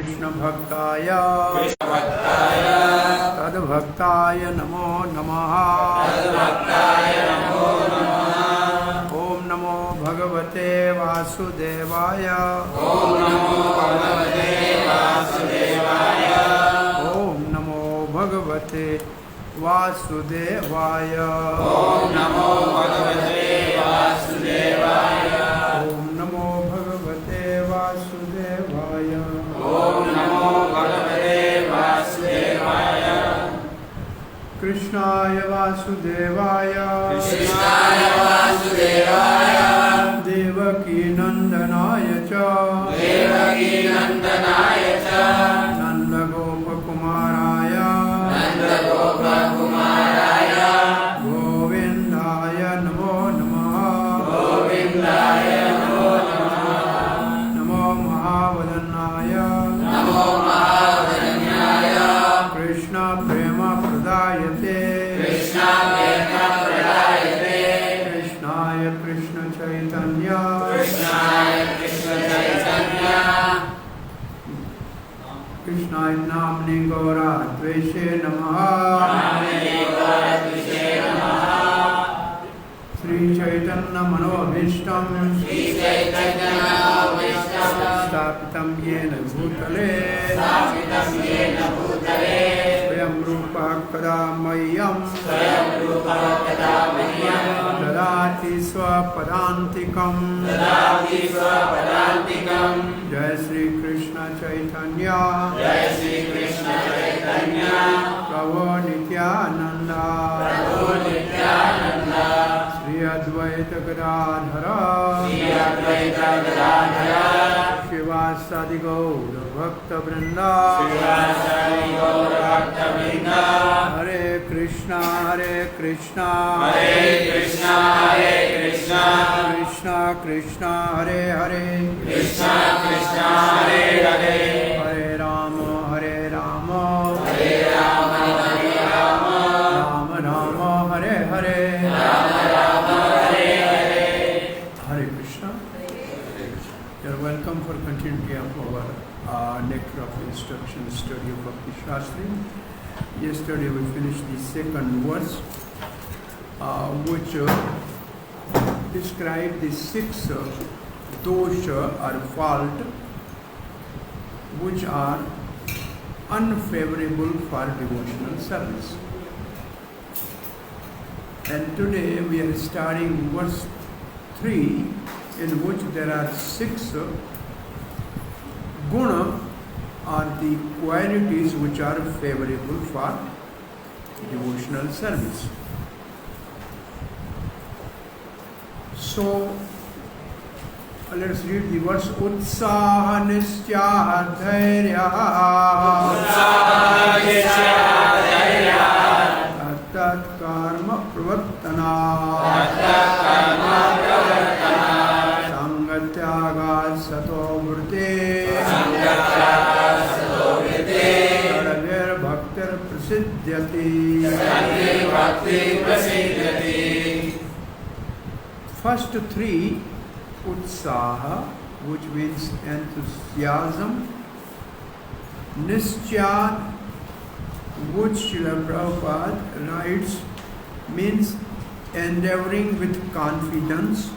कृष्ण भक्ताय तद्भक्ताय नमो नमः। ओम नमो भगवते वासुदेवाय। ओम नमो भगवते वासुदेवाय। ओम नमो भगवते वासुदेवाय। ओम नमो भगवते वासुदेवाय। ओम नमो भगवते वासुदेवाय। कृष्णाय वासुदेवाय। कृष्णाय वासुदेवाय। देवकी नंदनाय च। देवकी नंदनाय च। नंदगोपकुमाराय। नंदगोपकुमाराय। गोविंदाय नमो नमः। गोविंदाय नमो नमः। नमो महावदनाय। नमो महावदनाय। कृष्ण प्रेम प्रदायते। कृष्ण प्रेम प्रदायते। कृष्णाय कृष्ण चैतन्य। कृष्णाय कृष्ण चैतन्य। कृष्णाय नाम्ने गौरात्वेषे नमः। श्री चैतन्य मनोभीष्टं स्थापितं येन भूतले स्वयं रूपः कदा मह्यं ददाति स्वपदान्तिकं। जय श्री कृष्ण चैतन्य। जय श्री कृष्ण चैतन्य। प्रभु नित्यानंद। प्रभु नित्यानंद। श्री अद्वैत गदाधर। श्री अद्वैत गदाधर। शिवासादि गौर भक्त वृंद। शिवासादि गौर भक्त वृंद। हरे कृष्णा हरे कृष्णा। हरे कृष्णा हरे कृष्णा। कृष्णा कृष्णा हरे हरे। कृष्णा कृष्णा हरे हरे। हरे राम हरे राम। हरे राम हरे Ram. Ram Ram Hare Hare. Ram Ram Hare Hare. Hare Krishna. You are welcome for continuity of our lecture of instruction study of Bhakti Shastri. Yesterday we finished the second verse, which described the 6 dosha or fault which are unfavorable for devotional service. And today we are starting verse 3, in which there are 6 guna or the qualities which are favorable for devotional service. So let's read the verse. Utsaha nischaha dhairya. Utsaha nischaha dhairya. Tat karma pravartana. Tat karma pravartana. Sangatyaga sato vrte. Sangatyaga sato vrte. Sadavir bhaktir prasiddhyati. Sadavir bhakti prasiddhyati. First 3, utsaha, which means enthusiasm. Nischad, which Srila Prabhupada writes, means endeavoring with confidence,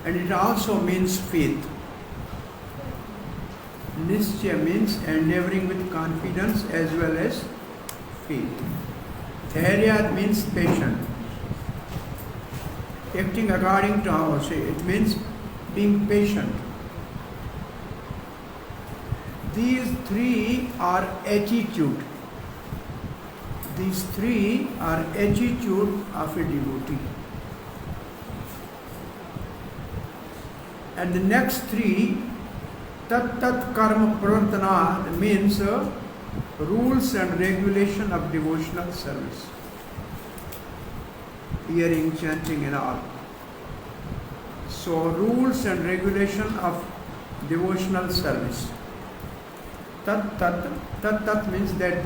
and it also means faith. Nischya means endeavoring with confidence as well as faith. Dhairya means patient. Acting according to our say, it means being patient. These 3 are attitude. These 3 are attitude of a devotee. And the next 3, tat karma pravartana, means rules and regulation of devotional service. Hearing, chanting and all. So rules and regulation of devotional service. Tat means that.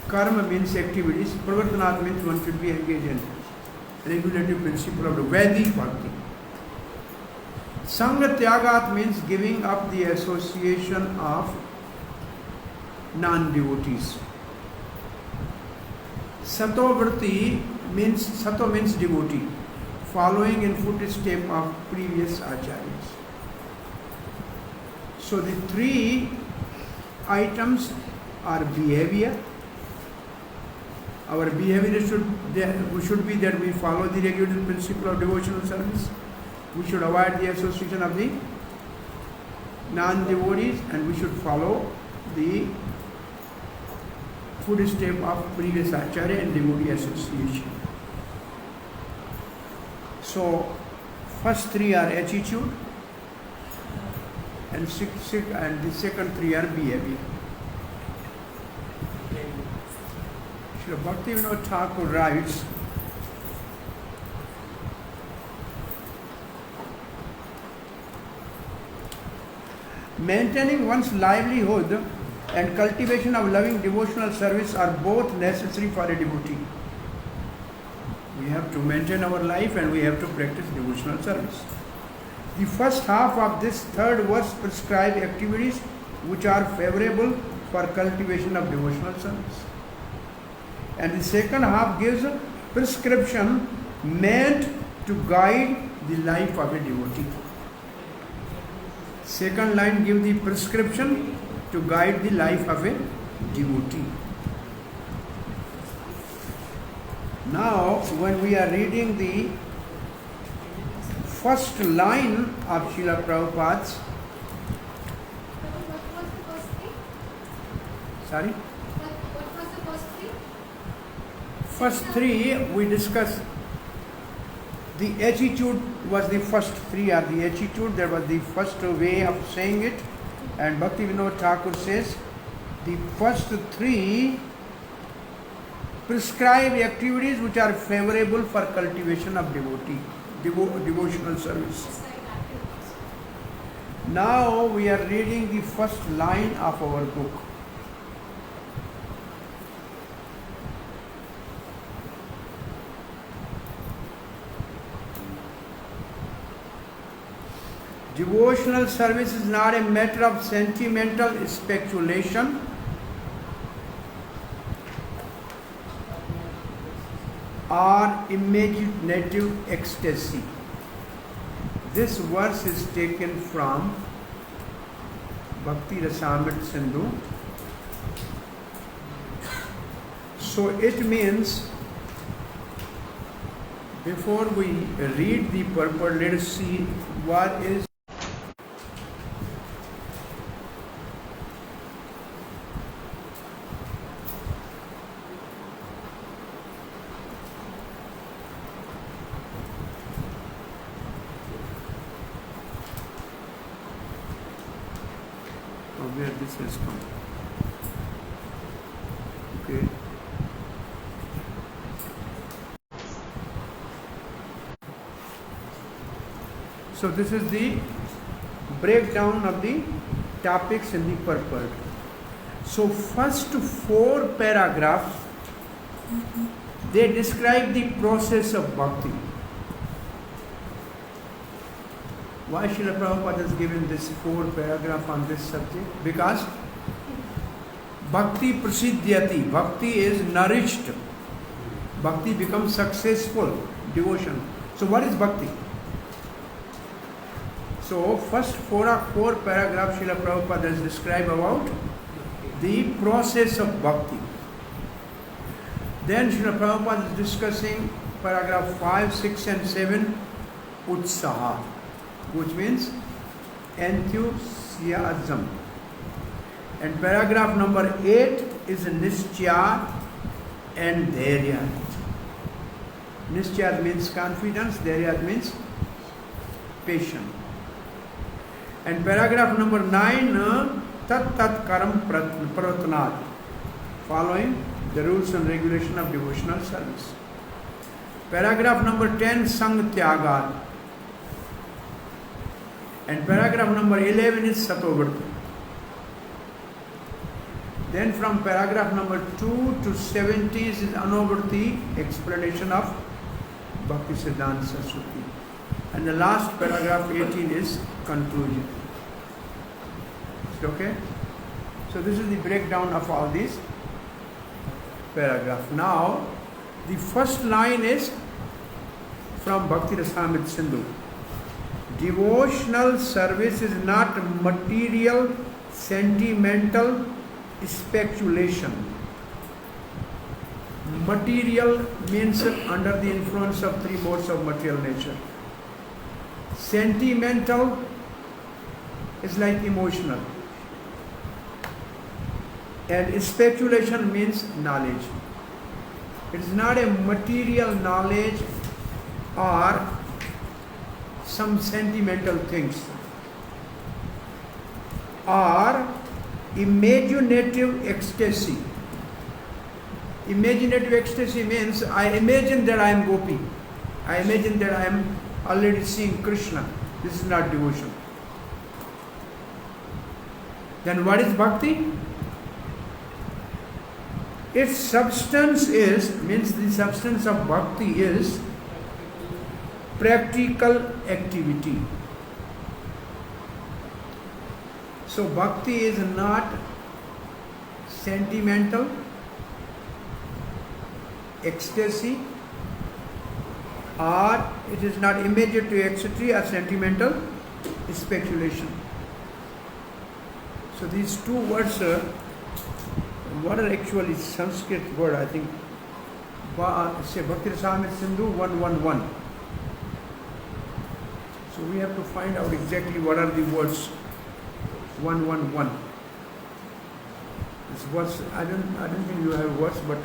Karma means activities. Pravartana means one should be engaged in regulative principle of the Vedic Bhakti. Sangha Tyagat means giving up the association of non-devotees. Satovrti means, Sato means devotee, following in footstep of previous acharyas. So the three items are behavior. Our behavior should be that we follow the regulated principle of devotional service. We should avoid the association of the non-devotees, and we should follow the footstep of previous acharya and devotee association. So, first three are attitude, and the second three are behavior. Srila Bhakti Vinod Thakur writes, maintaining one's livelihood and cultivation of loving devotional service are both necessary for a devotee. We have to maintain our life and we have to practice devotional service. The first half of this third verse prescribes activities which are favorable for cultivation of devotional service. And the second half gives a prescription meant to guide the life of a devotee. Second line gives the prescription to guide the life of a devotee. Now, when we are reading the first line of Srila Prabhupada's, sorry? What was the first three? First three we discussed. The attitude was the first three are the attitude, that was the first way of saying it. And Bhakti Vinod Thakur says the first three prescribe activities which are favorable for cultivation of devotional service. Now we are reading the first line of our book. Devotional service is not a matter of sentimental speculation or imaginative ecstasy. This verse is taken from Bhakti Rasamrita Sindhu. So it means, before we read the purport, let us see what is where this has come. Okay. So this is the breakdown of the topics in the purport. So first four paragraphs, they describe the process of bhakti. Why Srila Prabhupada has given this 4 paragraph on this subject? Because bhakti prasiddhyati, bhakti is nourished, bhakti becomes successful, devotion. So what is bhakti? So first four paragraphs Srila Prabhupada has described about the process of bhakti. Then Srila Prabhupada is discussing paragraph 5, 6 and 7, utsaha, which means enthusiasm. And paragraph number 8 is nischya and dhairya. Nischya means confidence, dhairya means patience. And paragraph number 9, tat karam pravatnat, following the rules and regulation of devotional service. Paragraph number 10, sang tyagat. And paragraph number 11 is satovrti. Then from paragraph number 2 to 70 is Anovrti, explanation of Bhakti Siddhanta Saraswati. And the last paragraph 18 is conclusion. Is it okay? So this is the breakdown of all these paragraphs. Now, the first line is from Bhakti Rasamrita Sindhu. Devotional service is not material, sentimental speculation. Material means under the influence of three modes of material nature. Sentimental is like emotional. And speculation means knowledge. It is not a material knowledge or some sentimental things. Or imaginative ecstasy. Imaginative ecstasy means I imagine that I am Gopi. I imagine that I am already seeing Krishna. This is not devotion. Then what is bhakti? Its substance means the substance of bhakti is practical activity. So bhakti is not sentimental, ecstasy, or it is not imaginative ecstasy or sentimental speculation. So these two words, what are actually Sanskrit word? I think say Bhakti Rasamrita Sindhu 111. So we have to find out exactly what are the words 111. This words I don't think you have words, but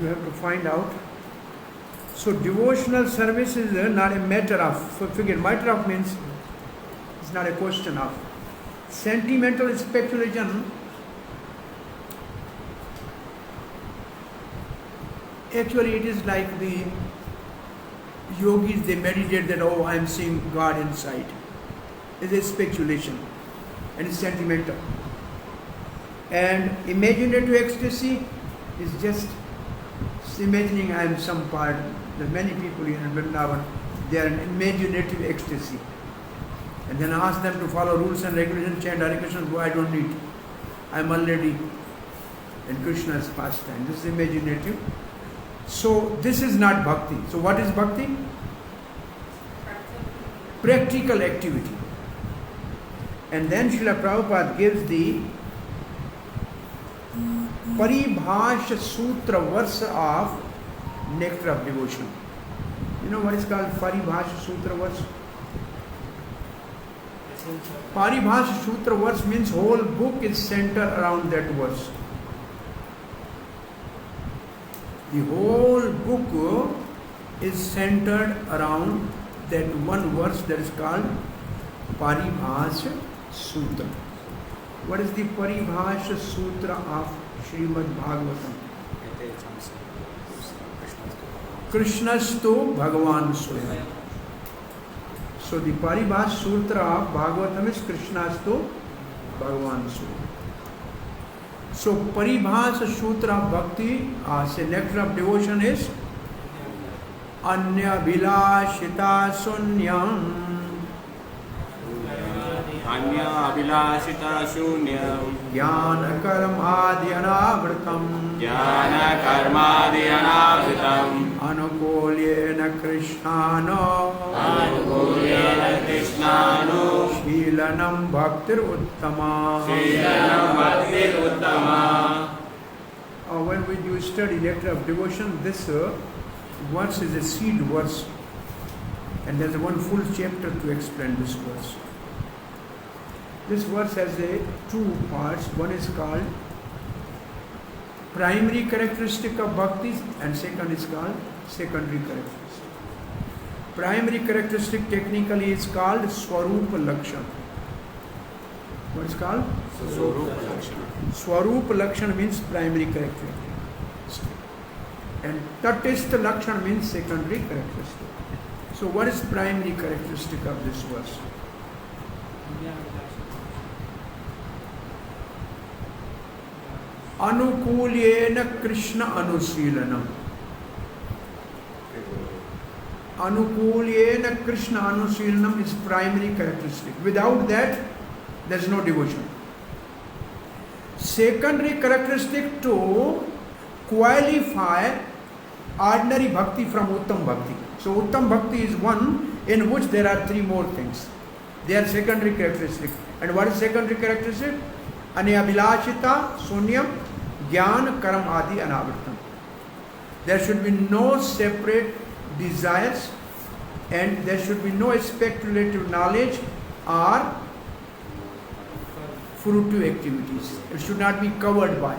you have to find out. So devotional service is not a matter of, forget, matter of means it's not a question of. Sentimental speculation, actually it is like the yogis, they meditate that, oh, I am seeing God inside. It is speculation and it's sentimental. And imaginative ecstasy is just imagining I am some part. There are many people in Vrindavan, they are in imaginative ecstasy. And then ask them to follow rules and regulations, chant Hare Krishna, go, I don't need. I am already in Krishna's pastime. This is imaginative. So this is not bhakti. So what is bhakti? Practical activity. And then Srila Prabhupada gives the Paribhash Sutra verse of Nectar of Devotion. You know what is called Paribhash Sutra verse? Paribhash Sutra verse means whole book is centered around that verse. The whole book is centered around that one verse that is called Paribhash Sutra. What is the Paribhash Sutra of Srimad Bhagavatam? Krishnastu Bhagavan Swayam. So the Paribhash Sutra of Bhagavatam is Krishnastu Bhagavan Swayam. So Paribhash Sutra of Bhakti, say Nectar of Devotion is Anya Vilashita Sunyam. Anya Abhilashita Shunyam Jnana Karmadhi Anavritam Jnana Karmadhi Anavritam Anukulyena Krishnano Anukulyena Krishnano Shilanam Bhaktir Uttama. Shilanam Bhaktir Uttama. When we do study Nectar of Devotion, this verse is a seed verse, and there's one full chapter to explain this verse. This verse has two parts. One is called primary characteristic of bhakti and second is called secondary characteristic. Primary characteristic technically is called Swarup Lakshan. What is called? Swarup Lakshan. Swarup Lakshan means primary characteristic. And Tatistha Lakshan means secondary characteristic. So what is primary characteristic of this verse? Anukulyena Krishna Anusilanam. Anukulyena Krishna Anushilnam is primary characteristic. Without that, there is no devotion. Secondary characteristic to qualify ordinary bhakti from Uttam bhakti. So Uttam bhakti is one in which there are three more things. They are secondary characteristic. And what is secondary characteristic? Anyabilashita, Sunyam, Jnana, Karam, Adi, Anavartam. There should be no separate desires and there should be no speculative knowledge or fruitive activities. It should not be covered by.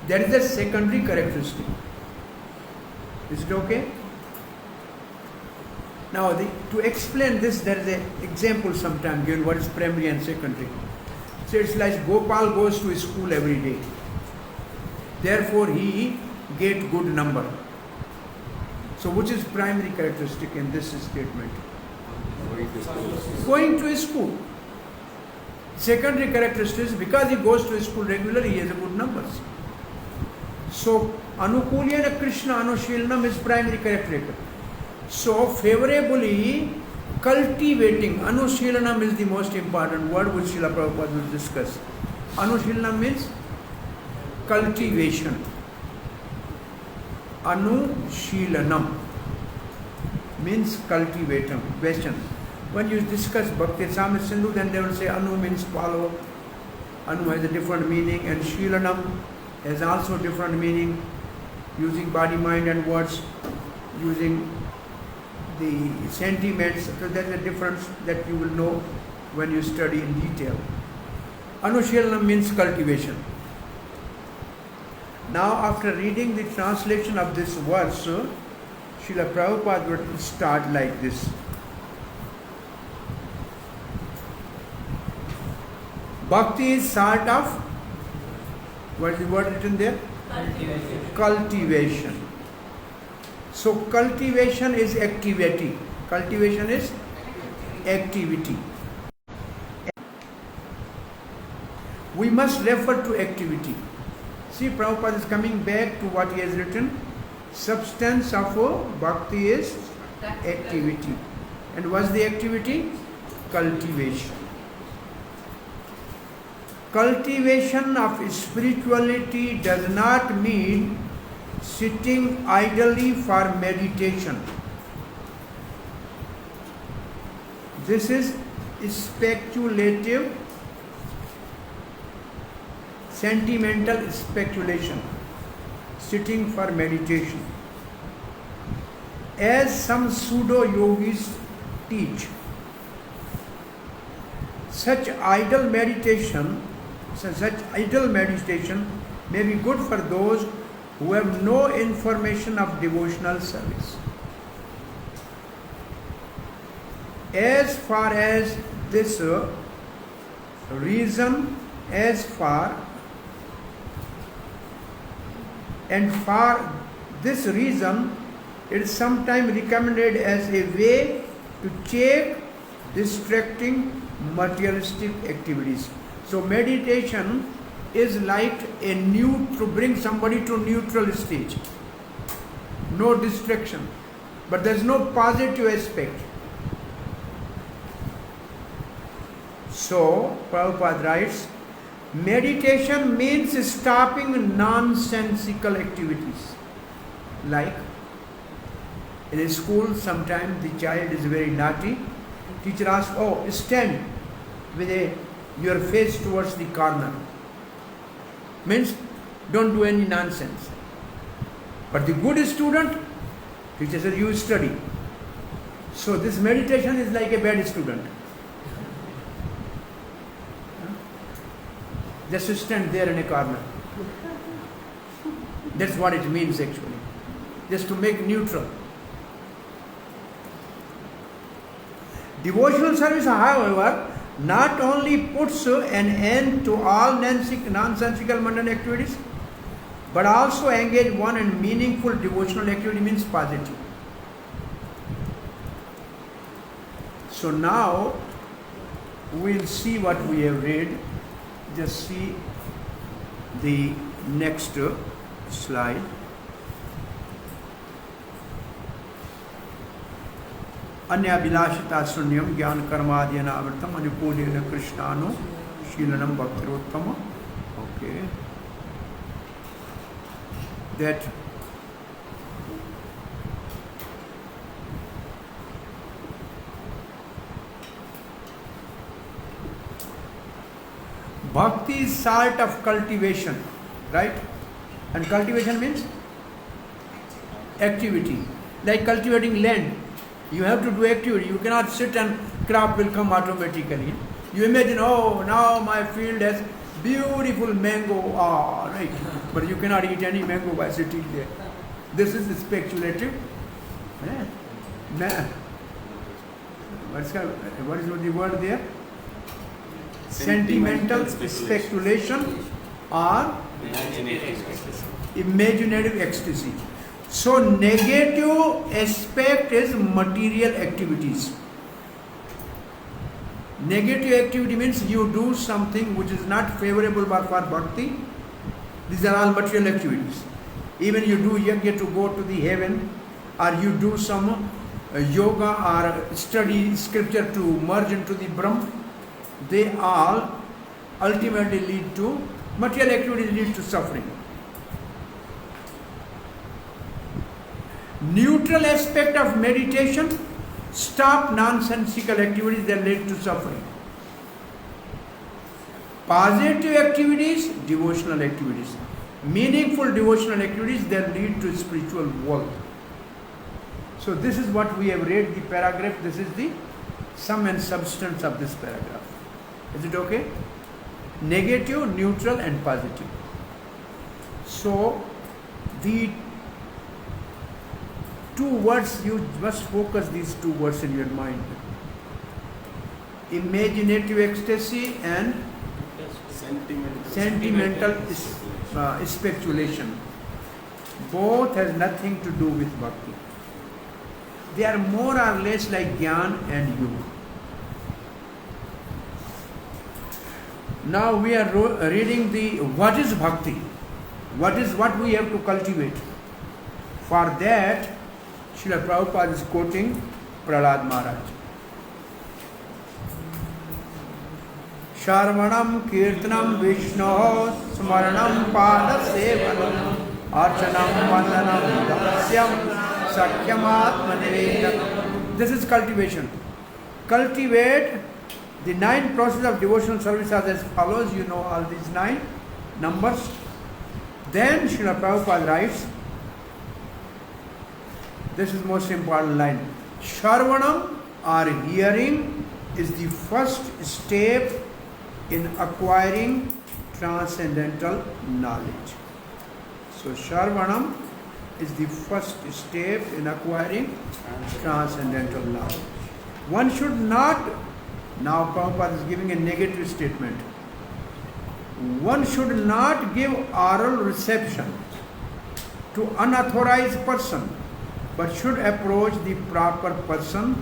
That is a secondary characteristic. Is it okay? Now, to explain this, there is an example sometime given what is primary and secondary. So it's like Gopal goes to school every day. Therefore, he get good number. So, which is primary characteristic in this statement? Going to school. Secondary characteristic is because he goes to school regularly, he has a good numbers. So, Anukulyena Krishna Anushilnam is primary characteristic. So, favorably cultivating, Anushilanam is the most important word which Srila Prabhupada will discuss. Anushilanam means cultivation. Anushilanam means cultivation. When you discuss Bhakti Samit Sindhu, then they will say Anu means follow. Anu has a different meaning, and Shilanam has also different meaning, using body, mind and words, using the sentiments. So there is a difference that you will know when you study in detail. Anushilanam means cultivation. Now, after reading the translation of this verse, Srila Prabhupada would start like this. Bhakti is sort of, what is the word written there? Cultivation. So cultivation is activity. Cultivation is activity. We must refer to activity. See, Prabhupada is coming back to what he has written. Substance of bhakti is activity. And what's the activity? Cultivation. Cultivation of spirituality does not mean sitting idly for meditation. This is speculative, sentimental speculation, sitting for meditation. As some pseudo-yogis teach, such idle meditation may be good for those who have no information of devotional service. As far as this reason, for this reason, it is sometimes recommended as a way to check distracting materialistic activities. So meditation is like to bring somebody to neutral stage. No distraction. But there is no positive aspect. So, Prabhupada writes, meditation means stopping nonsensical activities. Like, in a school, sometimes the child is very naughty. Teacher asks, stand with your face towards the corner. Means, don't do any nonsense. But the good student, teacher says, you study. So this meditation is like a bad student. Just stand there in a corner. That's what it means actually. Just to make neutral. Devotional service, however, not only puts an end to all nonsensical mundane activities, but also engage one in meaningful devotional activity, means positive. So now we'll see what we have read. Just see the next slide. अन्याभिलाषिता शून्यम ज्ञान कर्मादि अनावृतम अनुकूलेन कृष्णानु शीलनम भक्तिरोत्तम. Okay. That Bhakti is sort of cultivation, right? And cultivation means activity. Like cultivating land. You have to do activity. You cannot sit and crop will come automatically. You imagine, oh, now my field has beautiful mango. Ah, right. But you cannot eat any mango by sitting there. This is speculative. What is the word there? Sentimental speculation or imaginative ecstasy. So negative aspect is material activities. Negative activity means you do something which is not favorable for bhakti. These are all material activities. Even you do yajna to go to the heaven, or you do some yoga or study scripture to merge into the Brahm, they all ultimately lead to, material activities lead to suffering. Neutral aspect of meditation, stop nonsensical activities that lead to suffering. Positive activities, devotional activities. Meaningful devotional activities that lead to spiritual wealth. So this is what we have read the paragraph. This is the sum and substance of this paragraph. Is it okay? Negative, neutral and positive. So the two words, you must focus these two words in your mind. Imaginative ecstasy and sentimental speculation. Both has nothing to do with bhakti. They are more or less like Gyan and Yoga. Now we are reading the what is bhakti? What we have to cultivate. For that, Srila Prabhupada is quoting Prahlad Maharaj. Sharvanam kirtanam Vishno smaranam pada sevanam archanam vandanam dasyam sakyam atmanevedam. This is cultivation. Cultivate the 9 processes of devotional service are as follows. You know all these 9 numbers. Then Srila Prabhupada writes, this is most important line. Sharvanam or hearing is the first step in acquiring transcendental knowledge. So Sharvanam is the first step in acquiring transcendental knowledge. One should not, now Prabhupada is giving a negative statement. One should not give oral reception to unauthorized person, but should approach the proper person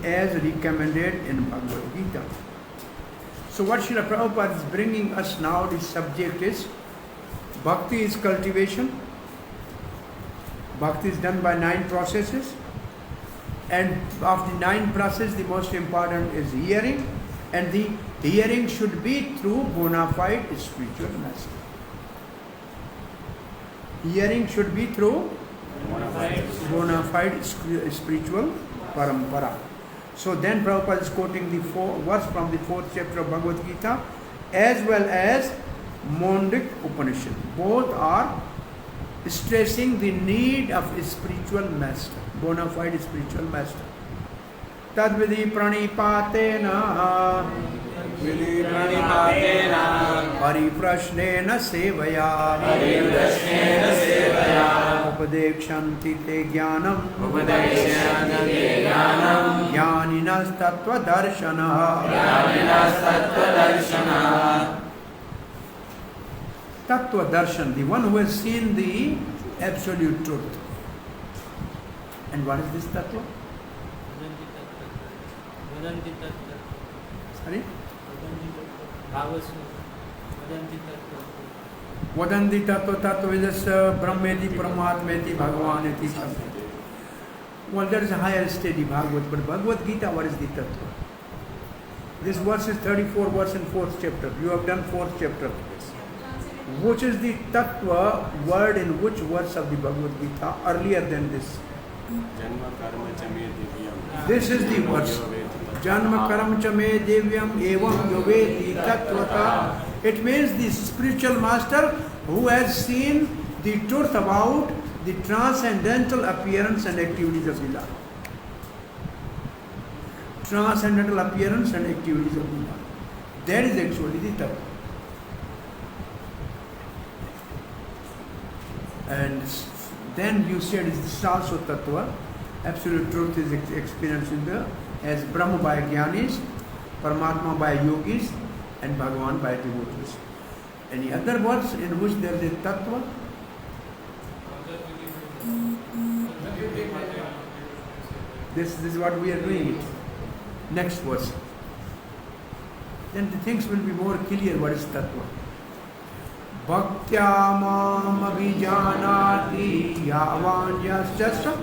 as recommended in Bhagavad Gita. So what Srila Prabhupada is bringing us now, the subject is, bhakti is cultivation. Bhakti is done by 9 processes. And of the 9 processes, the most important is hearing. And the hearing should be through bona fide spiritual master. Hearing should be through bona fide spiritual parampara. So then Prabhupada is quoting the verse from the 4th chapter of Bhagavad Gita as well as Mondik Upanishad. Both are stressing the need of a spiritual master, bona fide spiritual master. Tadvidi pranipatena Pariprashnena sevaya Upadekshanti te jnanam Jnaninas tattva darshana. Tattva darshan, the one who has seen the absolute truth. And what is this tattva? Sorry? Vadanti tattva tattva vidasya brahmeti paramatmeti bhagavaneti sabhyati. Well, there is a higher steady Bhagavad, but Bhagavad Gita, what is the tattva? This verse is 34 verse in 4th chapter. You have done 4th chapter. Which is the tattva word in which verse of the Bhagavad Gita earlier than this? Janma karma cha me divyam. This is the verse. Janma karam cha me devyam evam yoveti tattvata. It means the spiritual master who has seen the truth about the transcendental appearance and activities of the Lord. Transcendental appearance and activities of the Lord. That is actually the tattva. And then you said this is also tattva. Absolute truth is experienced in the as Brahma by Jnanis, Paramatma by yogis, and Bhagavan by devotees. Any other words in which there is a tattva? This is what we are doing it. Next verse. Then the things will be more clear what is tattva. Bhaktya mam abhijanati yavanyasyasya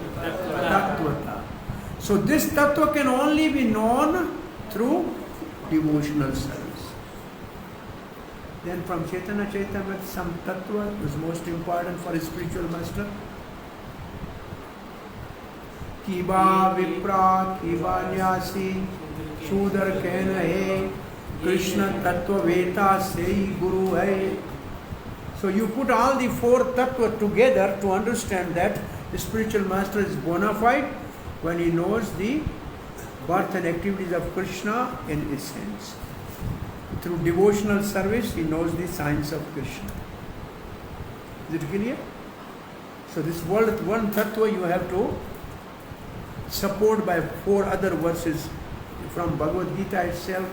tattvata. So this tattva can only be known through devotional service. Then from Chaitanya Charitamrita some tattva was most important for a spiritual master. Kiba vipra kiba nyasi shudar kena hai Krishna tattva veta sei guru hai. So you put all the 4 tattva together to understand that the spiritual master is bona fide when he knows the birth and activities of Krishna in essence. Through devotional service, he knows the science of Krishna. Is it clear? So this world, one tattva you have to support by 4 other verses from Bhagavad Gita itself,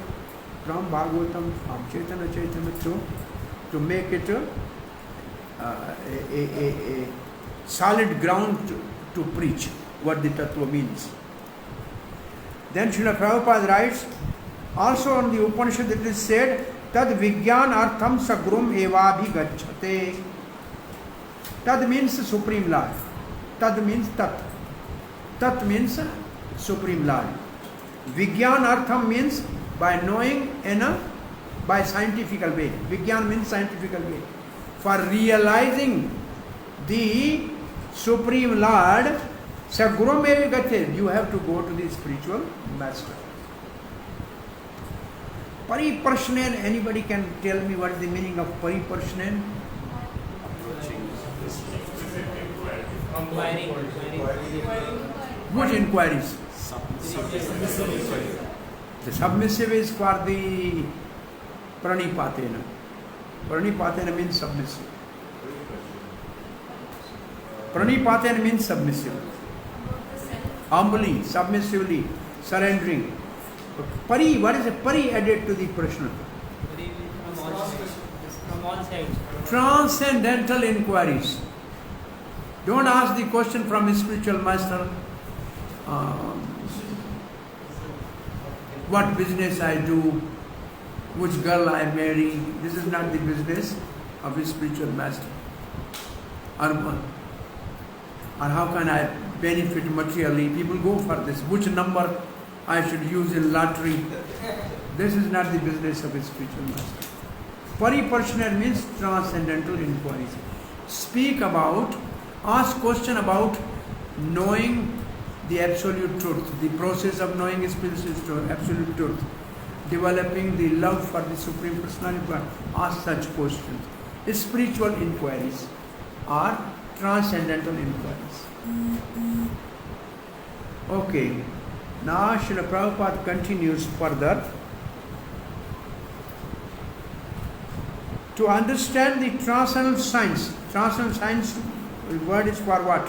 from Bhagavatam, from Chaitanya Charitamrita to make it a solid ground to preach what the tattva means. Then Srila Prabhupada writes, also on the Upanishad it is said, Tad Vigyan Artham Sagrum Evabhi Gacchate. Tad means Supreme Lord. Tad means Tat. Tat means Supreme Lord. Vigyan Artham means by knowing by scientific way. Vigyan means scientific way. For realizing the Supreme Lord, Sagrum Evi Gacchate, you have to go to the spiritual master. Pariparshnen, anybody can tell me what is the meaning of pariparshnen? Which inquiries? The submissive is for the pranipatena. Pranipatena means submissive. Pranipatena means submissive. Humbly, submissively, surrendering. Pari, what is a pari added to the prashna? From all sides. Transcendental inquiries. Don't ask the question from a spiritual master, what business I do, which girl I marry. This is not the business of a spiritual master. Or how can I benefit materially? People go for this. Which number I should use in lottery? This is not the business of a spiritual master. Pariparshana means transcendental inquiries. Speak about, ask question about knowing the absolute truth, the process of knowing is absolute truth, developing the love for the Supreme Personality of God. Ask such questions. Spiritual inquiries are transcendental inquiries. Okay. Now Srila Prabhupada continues further. To understand the transcendental science the word is for what?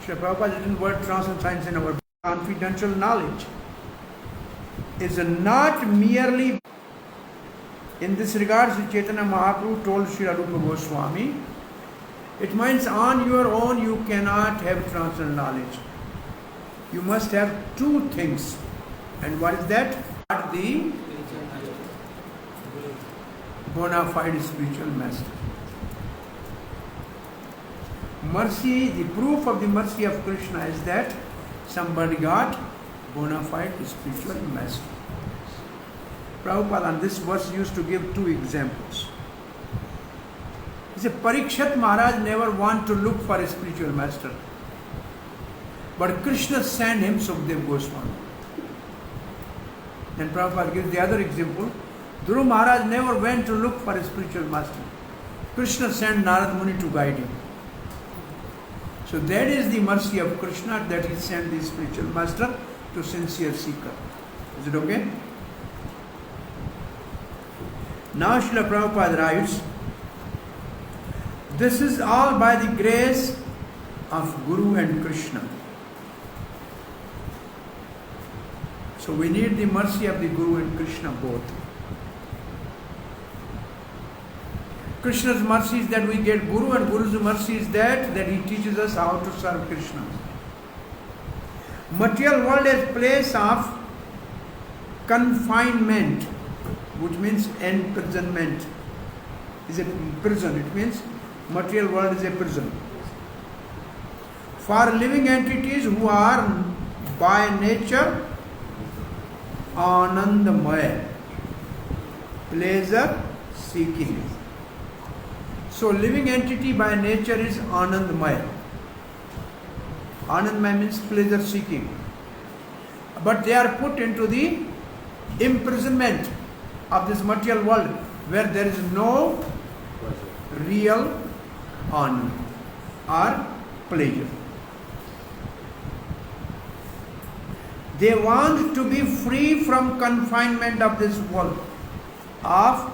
Srila Prabhupada written word transcendental science in our confidential knowledge is not merely. In this regard, Sri Chaitanya Mahaprabhu told Srila Rupa Goswami, it means on your own you cannot have transcendental knowledge. You must have 2 things. And what is that? The bona fide spiritual master. mercy, the proof of the mercy of Krishna is that somebody got bona fide spiritual master. Prabhupada on this verse used to give two examples. He said, Parikshit Maharaj never wanted to look for a spiritual master. But Krishna sent him Sukdev Goswami. Then Prabhupada gives the other example. Dhruv Maharaj never went to look for a spiritual master. Krishna sent Narad Muni to guide him. So that is the mercy of Krishna, that he sent the spiritual master to sincere seeker. Is it okay? Now Srila Prabhupada writes, this is all by the grace of Guru and Krishna. So we need the mercy of the Guru and Krishna both. Krishna's mercy is that we get Guru, and Guru's mercy is that he teaches us how to serve Krishna. Material world is a place of confinement, which means imprisonment. Is a prison. It means material world is a prison. For living entities who are by nature Anandamaya, pleasure seeking. So living entity by nature is Anandamaya. Anandamaya means pleasure seeking. But they are put into the imprisonment of this material world where there is no real anand or pleasure. They want to be free from confinement of this world, of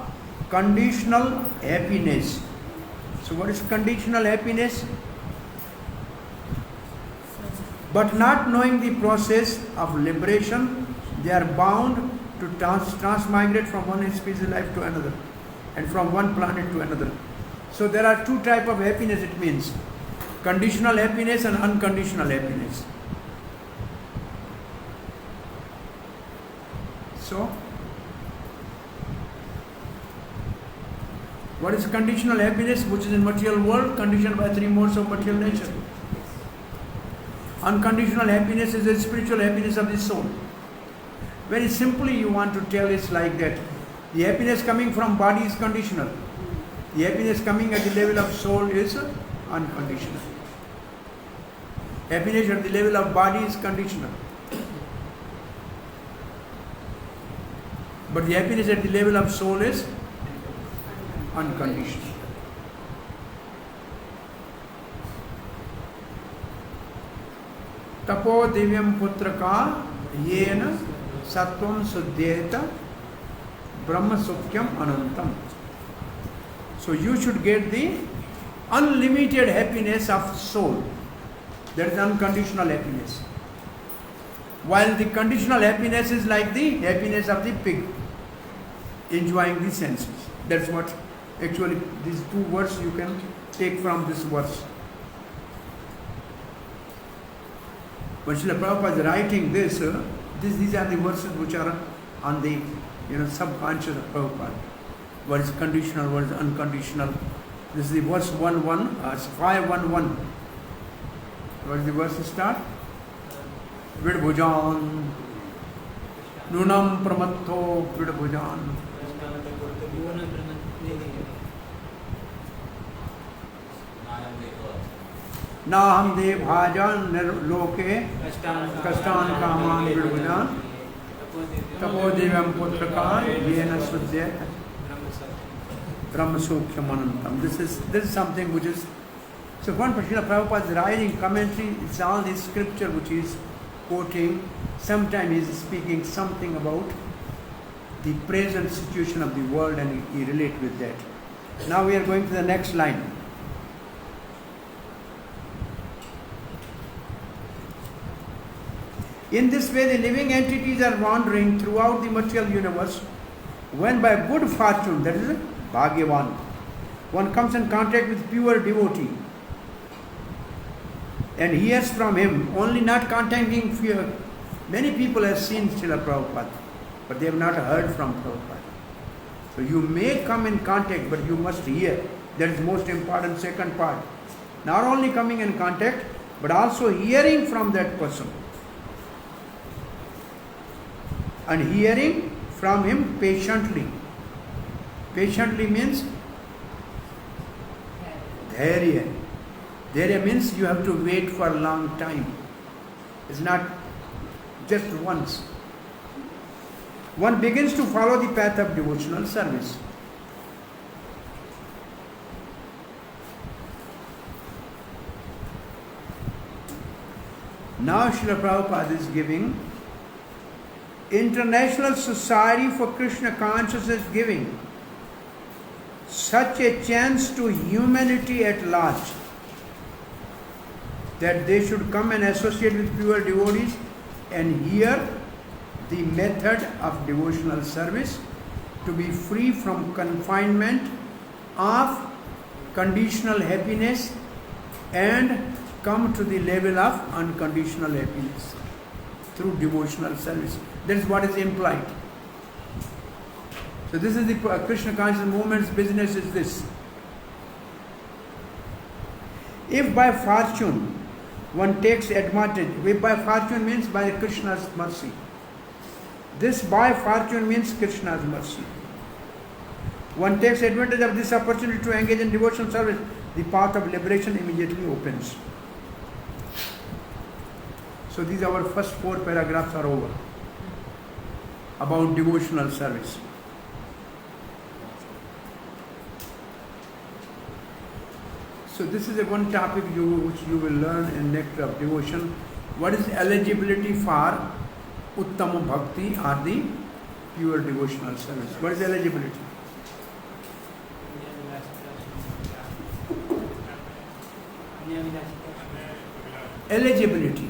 conditional happiness. So what is conditional happiness? But not knowing the process of liberation, they are bound to transmigrate from one species life to another and from one planet to another. So there are two types of happiness, it means conditional happiness and unconditional happiness. So, what is conditional happiness? Which is in material world, conditioned by three modes of material nature. Unconditional happiness is the spiritual happiness of the soul. Very simply you want to tell it's like that. The happiness coming from body is conditional. The happiness coming at the level of soul is unconditional. Happiness at the level of body is conditional. But the happiness at the level of soul is unconditional. Tapo divyam putraka yena sattvam suddhyeta brahma sukyam anantam. So you should get the unlimited happiness of soul. That is unconditional happiness. While the conditional happiness is like the happiness of the pig, enjoying the senses. That's what actually these two words you can take from this verse. When Srila Prabhupada is writing this, these are the verses which are on the subconscious of Prabhupada. What is conditional, what is unconditional. This is the verse 511. What is the verse start? Vidbhujan Nunam Pramatho Vidbhujan. Naham de bhajan nirloke kastan kaman vidbhujan tapo devam putraka yena suddhyat brahma sukhyam anantam. This is something which is, so one Srila Prabhupada is writing commentary, it's all this scripture which he is quoting. Sometimes he is speaking something about the present situation of the world and he relates with that. Now we are going to the next line. In this way, the living entities are wandering throughout the material universe. When by good fortune, that is Bhagyavan, one comes in contact with pure devotee and hears from him, only not contacting fear. Many people have seen Srila Prabhupada, but they have not heard from Prabhupada. So you may come in contact, but you must hear. That is most important second part. Not only coming in contact, but also hearing from that person. And hearing from him patiently. Patiently means dharya. Dharya means you have to wait for a long time. It's not just once. One begins to follow the path of devotional service. Now Srila Prabhupada is giving International Society for Krishna Consciousness giving such a chance to humanity at large that they should come and associate with pure devotees and hear the method of devotional service to be free from confinement of conditional happiness and come to the level of unconditional happiness through devotional service. That is what is implied. So this is the Krishna conscious movement's business is this. If by fortune one takes advantage, if by fortune means by Krishna's mercy. This by fortune means Krishna's mercy. One takes advantage of this opportunity to engage in devotional service, the path of liberation immediately opens. So these our first 4 paragraphs are over about devotional service. So this is a one topic which you will learn in Nectar of Devotion. What is eligibility for Uttama Bhakti or the pure devotional service? What is eligibility? Eligibility.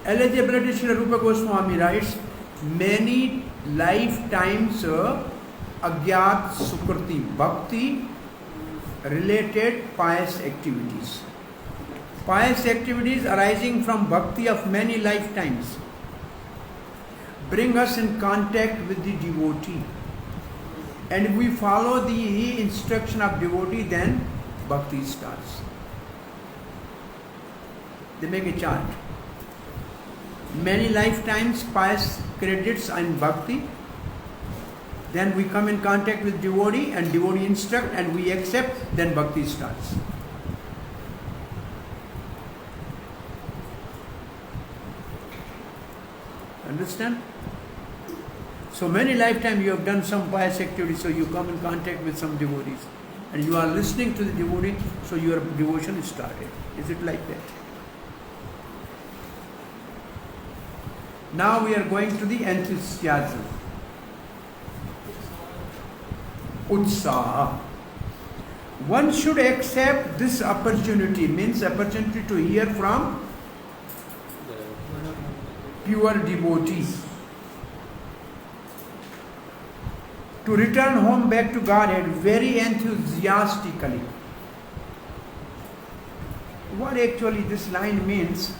Eligibility, Srila Rupa Goswami writes, many lifetimes agyat sukriti, bhakti related pious activities. Pious activities arising from bhakti of many lifetimes bring us in contact with the devotee. And if we follow the instruction of devotee, then bhakti starts. They make a chart. Many lifetimes pious credits in bhakti. Then we come in contact with devotee and devotee instruct and we accept, then bhakti starts. Understand? So many lifetimes you have done some pious activity, so you come in contact with some devotees and you are listening to the devotee, so your devotion is started. Is it like that? Now we are going to the enthusiasm. Utsaha. One should accept this opportunity, means opportunity to hear from pure devotees. To return home back to Godhead very enthusiastically. What actually this line means,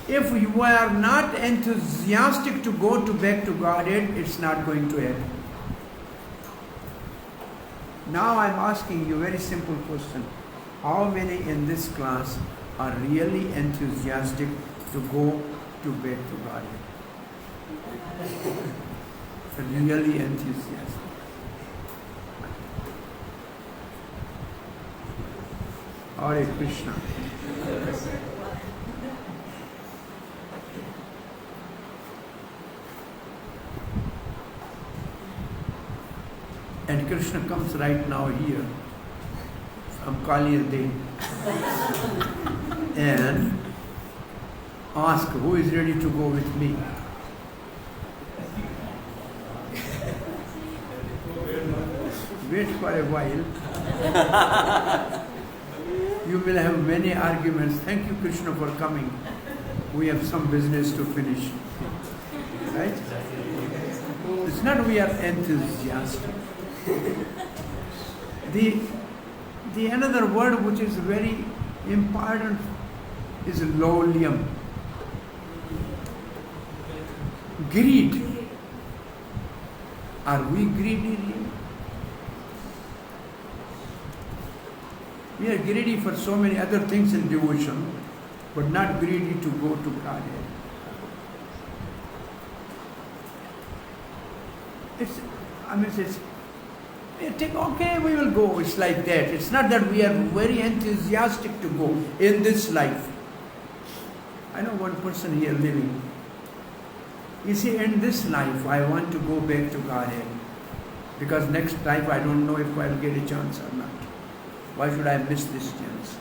if you are not enthusiastic to go back to Godhead, it's not going to happen. Now I am asking you a very simple question. How many in this class are really enthusiastic to go back to Godhead? Really enthusiastic. Hare Krishna. And Krishna comes right now here from Kaliya Day and asks who is ready to go with me. Wait for a while. You will have many arguments. Thank you, Krishna, for coming. We have some business to finish. Right? It's not we are enthusiastic. The another word which is very important is lowlium. Greed. Are we greedy? We are greedy for so many other things in devotion, but not greedy to go to Godhead. Okay, we will go. It's like that. It's not that we are very enthusiastic to go in this life. I know one person here living. You see, in this life, I want to go back to Godhead. Because next life, I don't know if I'll get a chance or not. Why should I miss this chance?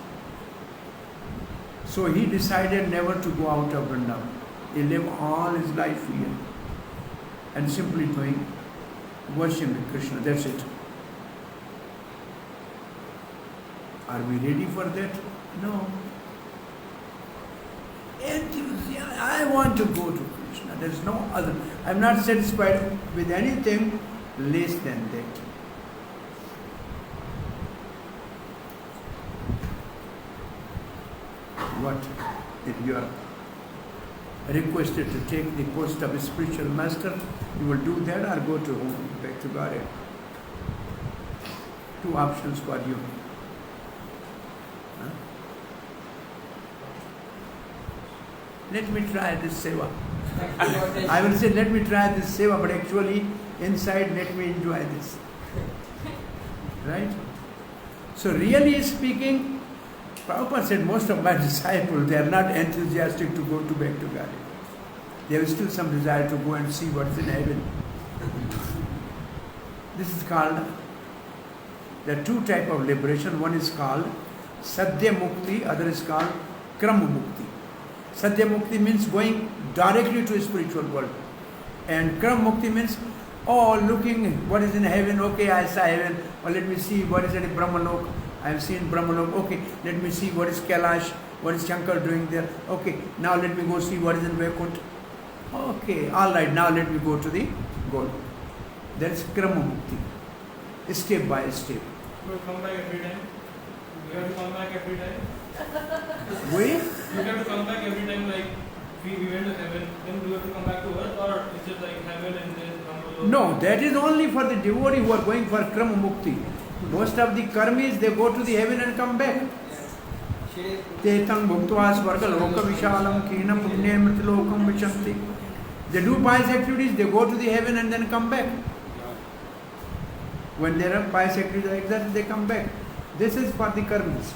So he decided never to go out of Vrindavan. He lived all his life here. And simply doing worshiping Krishna. That's it. Are we ready for that? No. Enthusiasm. I want to go to Krishna. There is no other. I am not satisfied with anything less than that. What if you are requested to take the post of a spiritual master, you will do that or go to home, back to Godhead. Two options for you. Huh? Let me try this seva. I will say, let me try this seva, but actually inside, let me enjoy this. Right? So really speaking, Prabhupada said most of my disciples, they are not enthusiastic to go to back to Godhead. They have still some desire to go and see what is in heaven. This is called, there are two types of liberation. One is called Sadhya Mukti, other is called Krama Mukti. Sadhya Mukti means going directly to a spiritual world. And Krama Mukti means, looking what is in heaven, okay, I saw heaven, or let me see what is in Brahmalok. I have seen Brahmalok, okay, let me see what is Kailash, what is Shankar doing there, okay, now let me go see what is in Vaikuntha. Okay, alright, now let me go to the goal. That is Krama Mukti, step by step. You come back every time? You have to come back every time? We? You have to come back every time, like we went to heaven, then do you have to come back to earth, or it's just like heaven and then come to earth? No, that is only for the devotee who are going for Krama Mukti. Most of the karmis, they go to the heaven and come back. Tetang bhuktva svarga loka vishalam kina punya mritlokam vichanti. They do pious activities, they go to the heaven and then come back. When there are pious activities like that, they come back. This is for the karmis.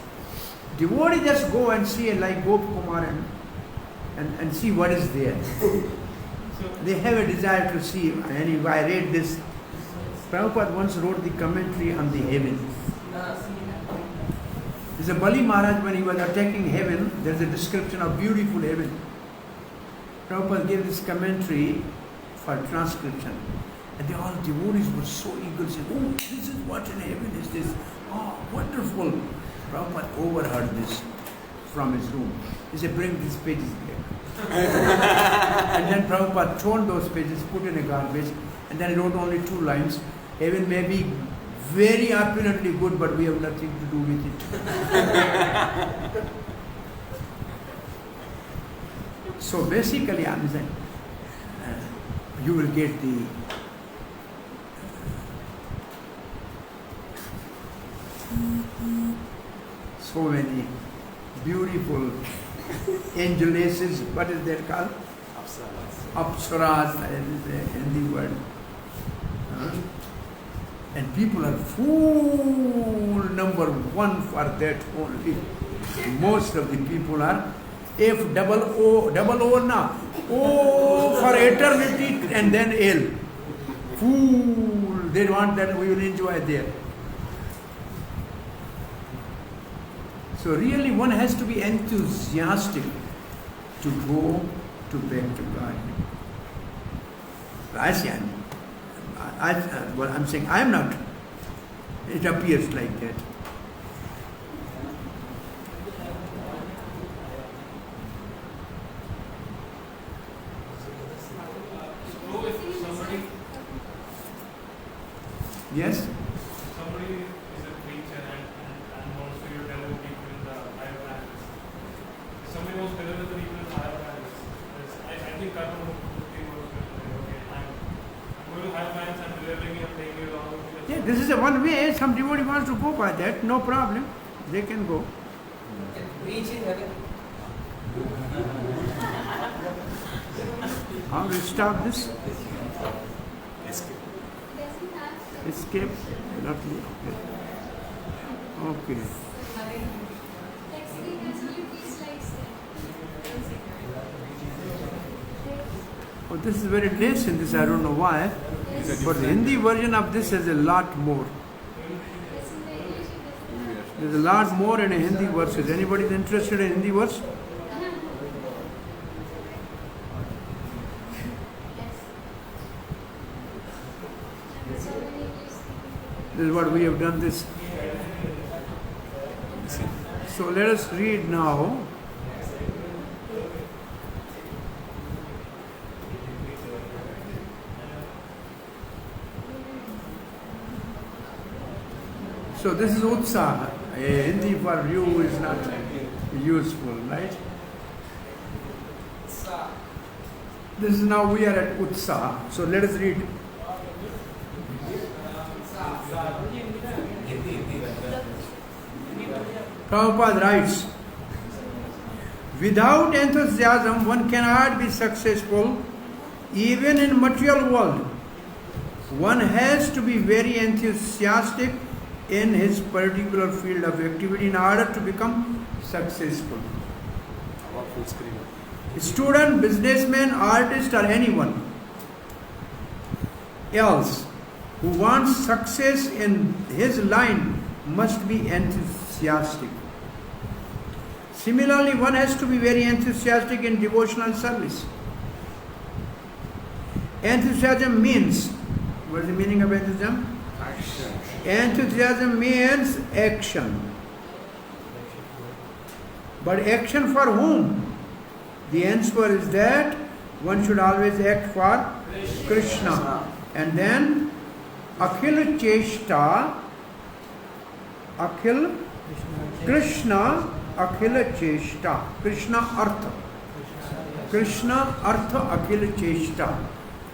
Devotee just go and see like Gop Kumar and see what is there. They have a desire to see. And if I read this, Prabhupada once wrote the commentary on the heaven. There's a Bali Maharaj, when he was attacking heaven, there's a description of beautiful heaven. Prabhupada gave this commentary for transcription. And all devotees were so eager, saying, oh, this is what in heaven is this. Oh, wonderful. Prabhupada overheard this from his room. He said, bring these pages back. And then Prabhupada torn those pages, put in a garbage, and then he wrote only 2 lines. Heaven may be very opulently good, but we have nothing to do with it. So basically, I'm saying, you will get the so many beautiful angeluses. What is that called? Apsaras in the word. And people are full number one for that only. Most of the people are double O now. O for eternity and then L. Fool. They want that we will enjoy there. So really one has to be enthusiastic to go to back to God. I'm saying I am not. It appears like that. So if somebody Yes? somebody is a preacher and wants to tell the people in the higher planets. If somebody wants to tell the people in the higher planets, I think Karma Mukti was okay, I'm going to higher planets and delivering and playing you along with Yeah, this is a one way. Some devotee wants to go by that, no problem. They can go. Preach in heaven. How will stop this? Escape. Doesn't have Escape. Lovely. Okay. text screen has only 3 slides there. Oh, this is very less in this. I don't know why. Yes. But the Hindi version of this has a lot more. Yes, in the English it doesn't. There's a lot more in a Hindi verse. Is anybody interested in Hindi verse? Yes. And so many English This is what we have done this. So let us read now. So this is Utsaha. Hindi for you is not useful, right? This is now we are at Utsaha. So let us read. Prabhupada writes, without enthusiasm one cannot be successful even in material world. One has to be very enthusiastic in his particular field of activity in order to become successful. Our full screen. Student, businessman, artist or anyone else who wants success in his line must be enthusiastic. Similarly, one has to be very enthusiastic in devotional service. Enthusiasm means, what is the meaning of enthusiasm? Action. Enthusiasm means action. But action for whom? The answer is that one should always act for Krishna. And then Akhil Cheshta, Akhil Krishna, Akhil Cheshta, Krishna Artha. Krishna Artha, Akhil Cheshta.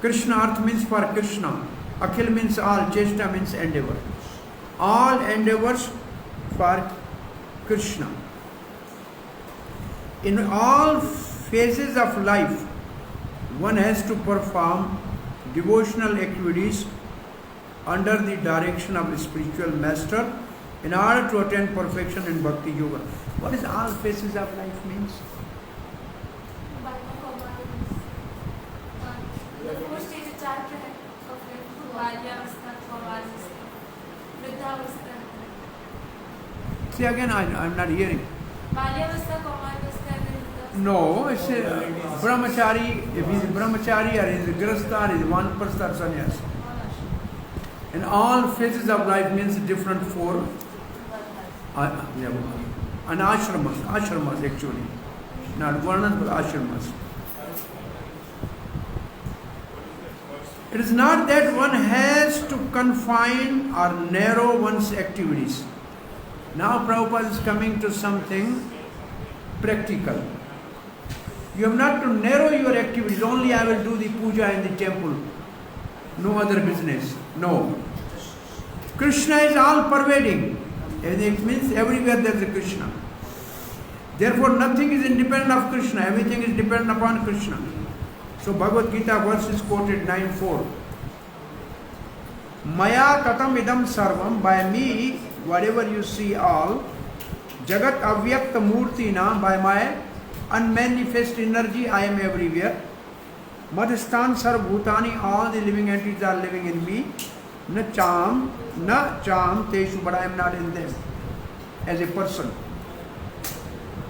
Krishna Artha means for Krishna. Akhil means all, Cheshta means endeavor. All endeavors for Krishna. In all phases of life, one has to perform devotional activities under the direction of a spiritual master in order to attain perfection in Bhakti Yoga. What is all phases of life means? The 4 stages chapter of life, Balyavastha, Kauvasastha, Vrindavan. See again, I'm not hearing. Balyavastha, Kauvasastha, and Vrindavan. No, it's a brahmachari. If he's a brahmachari or he's a grasta or he's a vanprastha or sannyas. In all phases of life means different four. And ashramas actually. Not varnas but ashramas. It is not that one has to confine or narrow one's activities. Now Prabhupada is coming to something practical. You have not to narrow your activities, only I will do the puja in the temple. No other business. No. Krishna is all pervading. It means everywhere there is a Krishna. Therefore nothing is independent of Krishna. Everything is dependent upon Krishna. So Bhagavad Gita verse is quoted 9:4. Maya tatam idam sarvam, by me, whatever you see all, Jagat avyakta murtina, by my unmanifest energy I am everywhere. Madhistan sarvbhutani, all the living entities are living in me. Na cham teshu, but I am not in them as a person.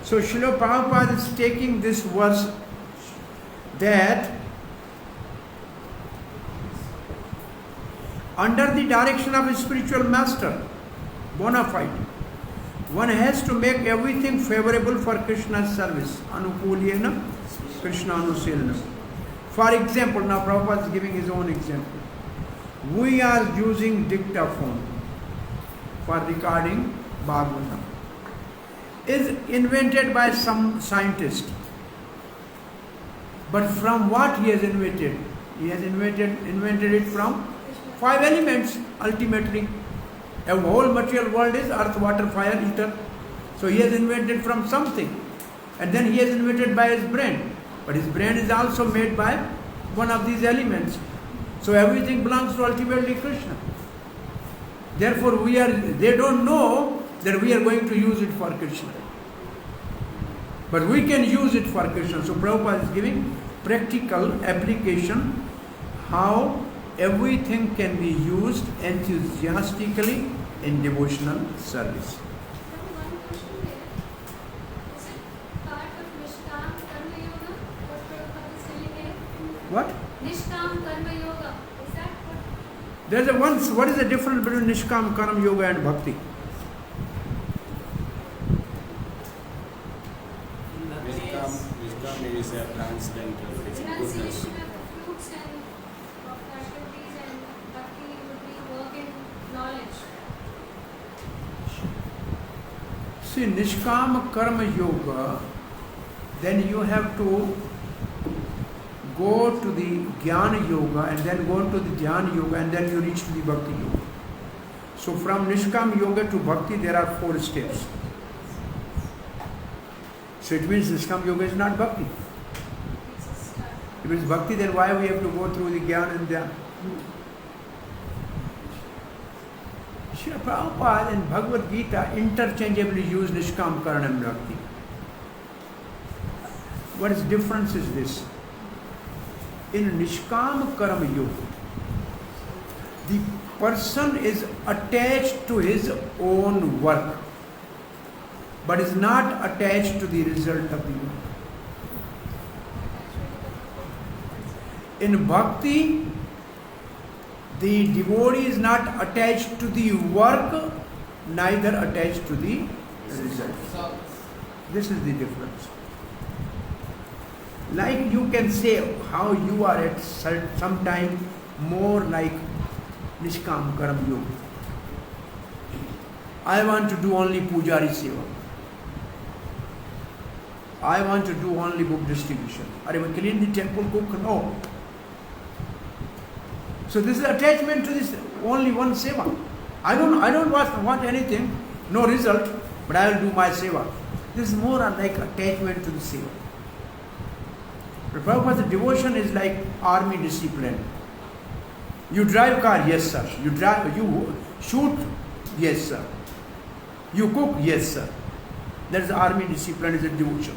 So Srila Prabhupada is taking this verse that under the direction of a spiritual master, bona fide, one has to make everything favorable for Krishna's service. Anukulyena, Krishna anuselena. For example, now Prabhupada is giving his own example. We are using dictaphone for recording Bhagavatam. Is invented by some scientist. But from what he has invented? He has invented it from 5 elements ultimately. A whole material world is earth, water, fire, ether. So he has invented from something. And then he has invented by his brain. But his brain is also made by one of these elements. So everything belongs to ultimately Krishna. Therefore they don't know that we are going to use it for Krishna. But we can use it for Krishna. So Prabhupada is giving practical application how everything can be used enthusiastically in devotional service. One question there. Is it part of Nishkam Karma Yoga? What Prabhupada is telling here? What? Nishkam Karma Yoga. Is that what? There's a what is the difference between Nishkam Karma Yoga and Bhakti? Wisdom is a transcendental. It's goodness. Renunciation of the fruits and of activities, and Bhakti would be work in knowledge. See, Nishkam Karma Yoga, then you have to go to the Jnana Yoga and then go to the Jnana Yoga and then you reach to the Bhakti Yoga. So from Nishkam Yoga to Bhakti there are 4 steps. So it means Nishkam Yoga is not Bhakti. It's a start. If it is Bhakti, then why we have to go through the Jnana and Dhyana? Srila Prabhupada in Bhagavad Gita interchangeably use Nishkam Karma and Bhakti. What is difference is this? In Nishkam Karma Yoga, the person is attached to his own work, but is not attached to the result of the work. In Bhakti, the devotee is not attached to the work, neither attached to the result. This is the difference. Like you can say how you are at some time more like Nishkam Karma Yoga. I want to do only Pujari Seva. I want to do only book distribution. Are we clean the temple, cook? No. So this is attachment to this only one seva. I don't want anything, no result, but I will do my seva. This is more like attachment to the seva. The Prabhupada's devotion is like army discipline. You drive car, yes sir. You shoot, yes sir. You cook, yes sir. That is army discipline, is a devotion.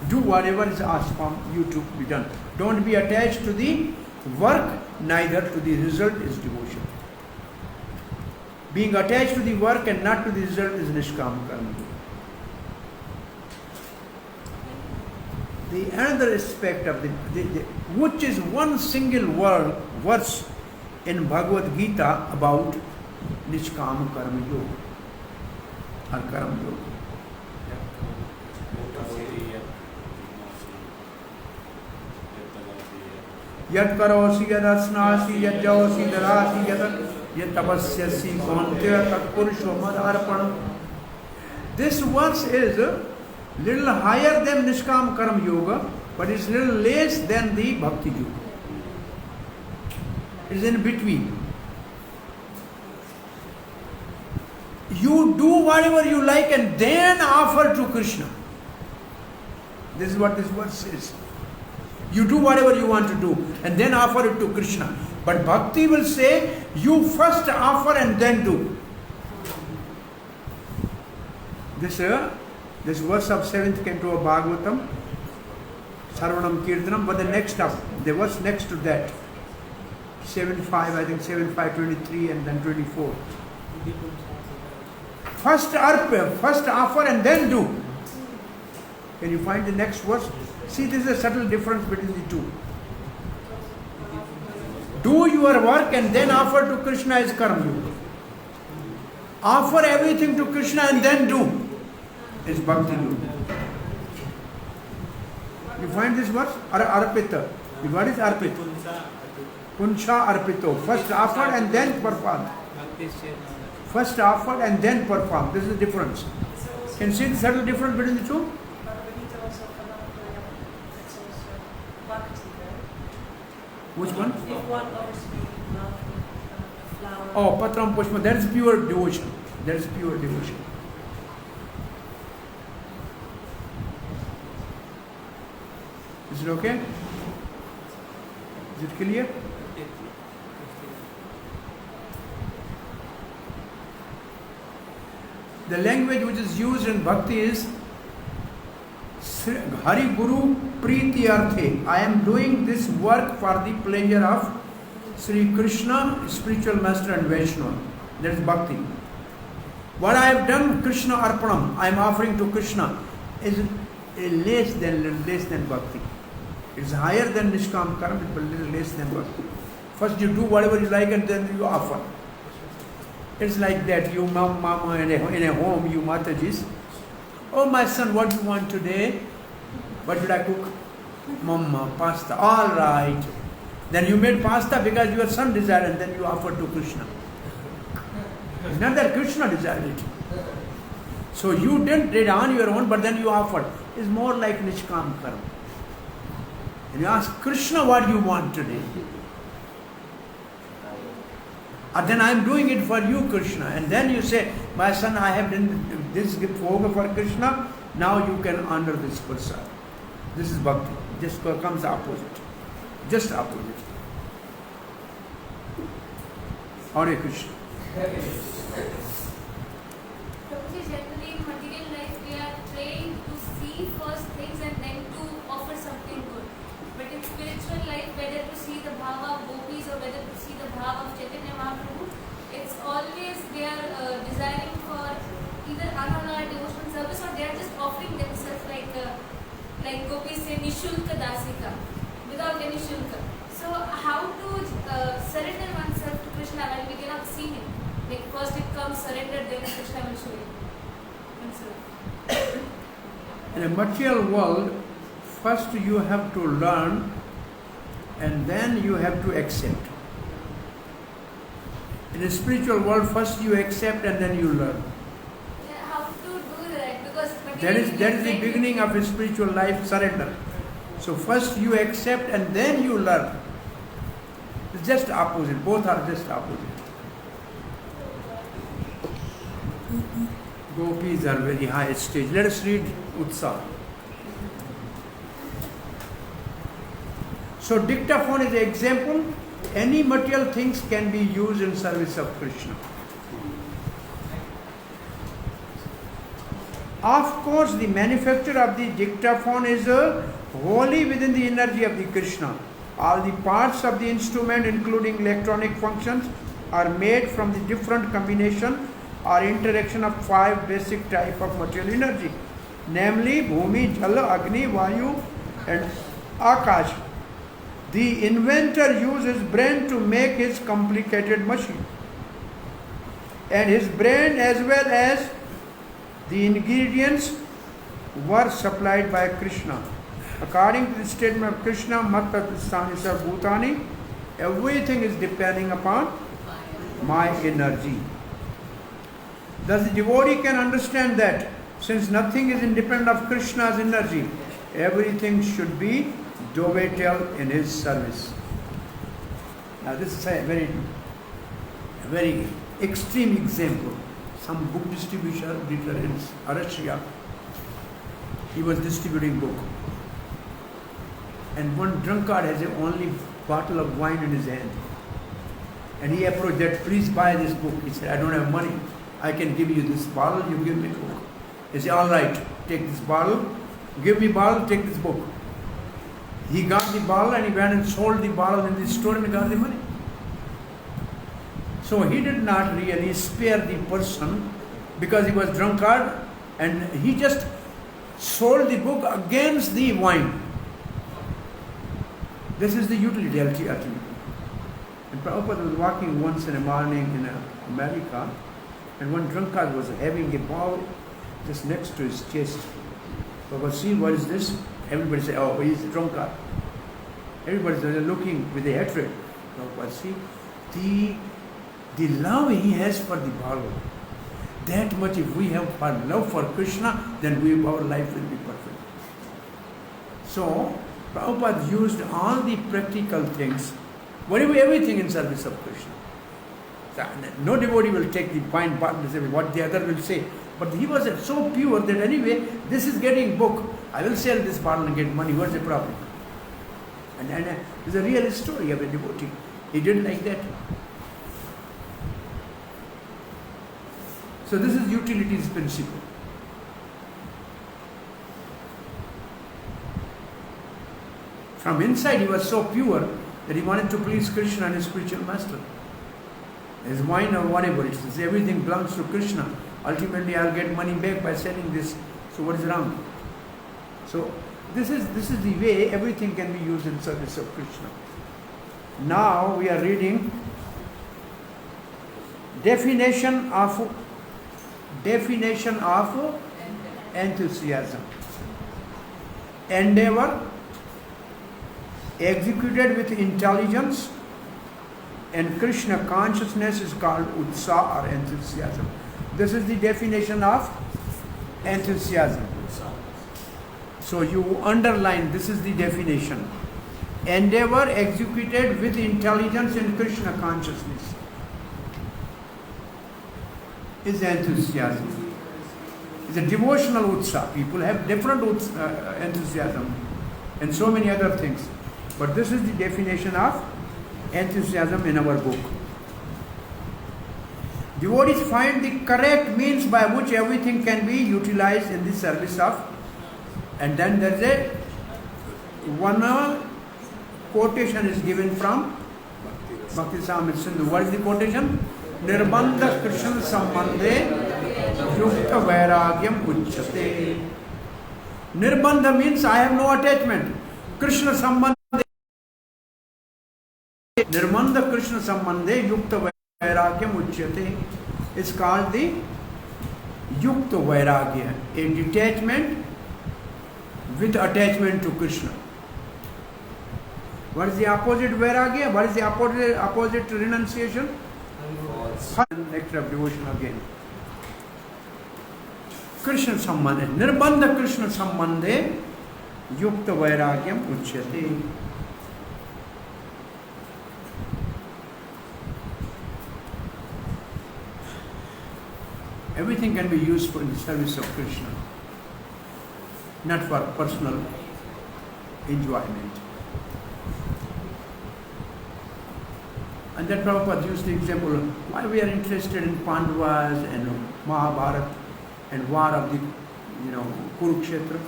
Do whatever is asked from you to be done. Don't be attached to the work, neither to the result is devotion. Being attached to the work and not to the result is Nishkam Karma. The another aspect of which is one single verse in Bhagavad Gita about Nishkam Karma Yoga or Karma Yoga. Yat karosi yad asnasi yad jaosi darasi yad tapasyasi kaunteya tat purusho madarpanam. This verse is little higher than Nishkam Karma Yoga, but it's little less than the Bhakti Yoga. It's in between. You do whatever you like and then offer to Krishna. This is what this verse says. You do whatever you want to do and then offer it to Krishna. But Bhakti will say, you first offer and then do. This verse of 7th canto of Bhagavatam, Sarvanam Kirtanam, but the verse next to that, 7.5, I think 7.5, 23 and then 24. First offer and then do. Can you find the next verse? See, this is a subtle difference between the two. Do your work and then offer to Krishna is Karma Yoga. Offer everything to Krishna and then do is Bhakti Yoga. You find this verse? Arpita. What is Arpita? Punsha Arpito. First offer and then perform. First offer and then perform. This is the difference. Can you see the subtle difference between the two? Which one? If one offers me a flower. Oh, Patram Pushpa. That is pure devotion. That is pure devotion. Is it okay? Is it clear? The language which is used in Bhakti is Hari Guru Preeti Arthe. I am doing this work for the pleasure of Sri Krishna, spiritual master and Vaishnava. That is Bhakti. What I have done, Krishna Arpanam, I am offering to Krishna, is less than Bhakti. It is higher than Nishkam Karma, but little less than Bhakti. First you do whatever you like and then you offer. It's like that, you mama in a home, you Matajis. Oh my son, what do you want today? What should I cook? Mama, pasta. All right. Then you made pasta because your son desired and then you offered to Krishna. It's not that Krishna desired it. So you did it on your own, but then you offered. It's more like Nishkam Karma. And you ask Krishna, what do you want today? And then I am doing it for you, Krishna. And then you say, my son, I have done this over for Krishna. Now you can honor this person. This is Bhakti. Just comes opposite. Just opposite. Hare Krishna. Prabhuji, generally in material life we are trained to see first things and then to offer something good. But in spiritual life, whether to see the bhava of gopis or whether to see the bhava of Chaitanya Mahaprabhu, it's always they are desiring for either anala devotional service or they are just offering themselves like gopis say Nishulka Dasika, without any shulka. So how to surrender oneself to Krishna when we cannot see him? Like first it comes surrender, then Krishna will show himself. In a material world, first you have to learn and then you have to accept. In a spiritual world, first you accept and then you learn. Yeah, how to do that? Because That is the beginning of a spiritual life, surrender. So first you accept and then you learn. It's just opposite. Both are just opposite. Gopis are very high stage. Let us read Uttama. So dictaphone is an example. Any material things can be used in service of Krishna. Of course, the manufacture of the dictaphone is wholly within the energy of the Krishna. All the parts of the instrument, including electronic functions, are made from the different combination or interaction of 5 basic type of material energy, namely Bhumi, Jala, Agni, Vayu and Akash. The inventor uses brain to make his complicated machine. And his brain as well as the ingredients were supplied by Krishna. According to the statement of Krishna, Matta Tistani Bhutani, everything is depending upon my energy. Thus the devotee can understand that since nothing is independent of Krishna's energy, everything should be dovetal in his service. Now this is a very extreme example. Some book distributor in Russia, he was distributing book. And one drunkard has only bottle of wine in his hand. And he approached that, please buy this book. He said, I don't have money. I can give you this bottle, you give me the book. He said, all right, take this bottle, give me bottle, take this book. He got the bottle and he went and sold the bottle in the store and got the money. So he did not really spare the person because he was drunkard and he just sold the book against the wine. This is the utility ultimately. And Prabhupada was walking once in the morning in America and one drunkard was having a ball just next to his chest. Prabhupada, see, what is this? Everybody say, oh, he's a drunkard. Everybody's looking with a hatred. Prabhupada, see, the love he has for the bottle, that much if we have love for Krishna, then our life will be perfect. So, Prabhupada used all the practical things, everything in service of Krishna. No devotee will take the fine part and say what the other will say. But he was so pure that anyway, this is getting book. I will sell this bottle and get money. What's the problem? And it's a real story of a devotee. He did like that. So this is utilities principle. From inside he was so pure that he wanted to please Krishna and his spiritual master. His wine or whatever, it says everything belongs to Krishna. Ultimately I'll get money back by selling this. So what is wrong? So this is the way everything can be used in service of Krishna. Now we are reading definition of enthusiasm. Endeavor executed with intelligence, and Krishna consciousness is called Uttama or enthusiasm. This is the definition of enthusiasm. So you underline, this is the definition. Endeavor executed with intelligence and Krishna consciousness is enthusiasm. It's a devotional utsaha. People have different enthusiasm and so many other things. But this is the definition of enthusiasm in our book. Devotees find the correct means by which everything can be utilized in the service of. And then there is one quotation is given from Bhakti Samit Sindhu. What is the quotation? Nirbandha Krishna Sambandhe Yukta Vairagyam Uchyate. Nirbandha means I have no attachment. Krishna Sambandhe. Nirbandha Krishna Sambandhe Yukta Vairagyam Uchyate. It's called the Yukta Vairagya, a detachment with attachment to Krishna. What is the opposite Vairagya? What is the opposite renunciation? Nectar of devotion again. Krishna Sambandhe. Nirbandha Krishna Sambandhe Yukta Vairagyam Uchyate. Everything can be used for in the service of Krishna, not for personal enjoyment. And that Prabhupada used the example of why we are interested in Pandavas and Mahabharata and war of the Kurukshetra.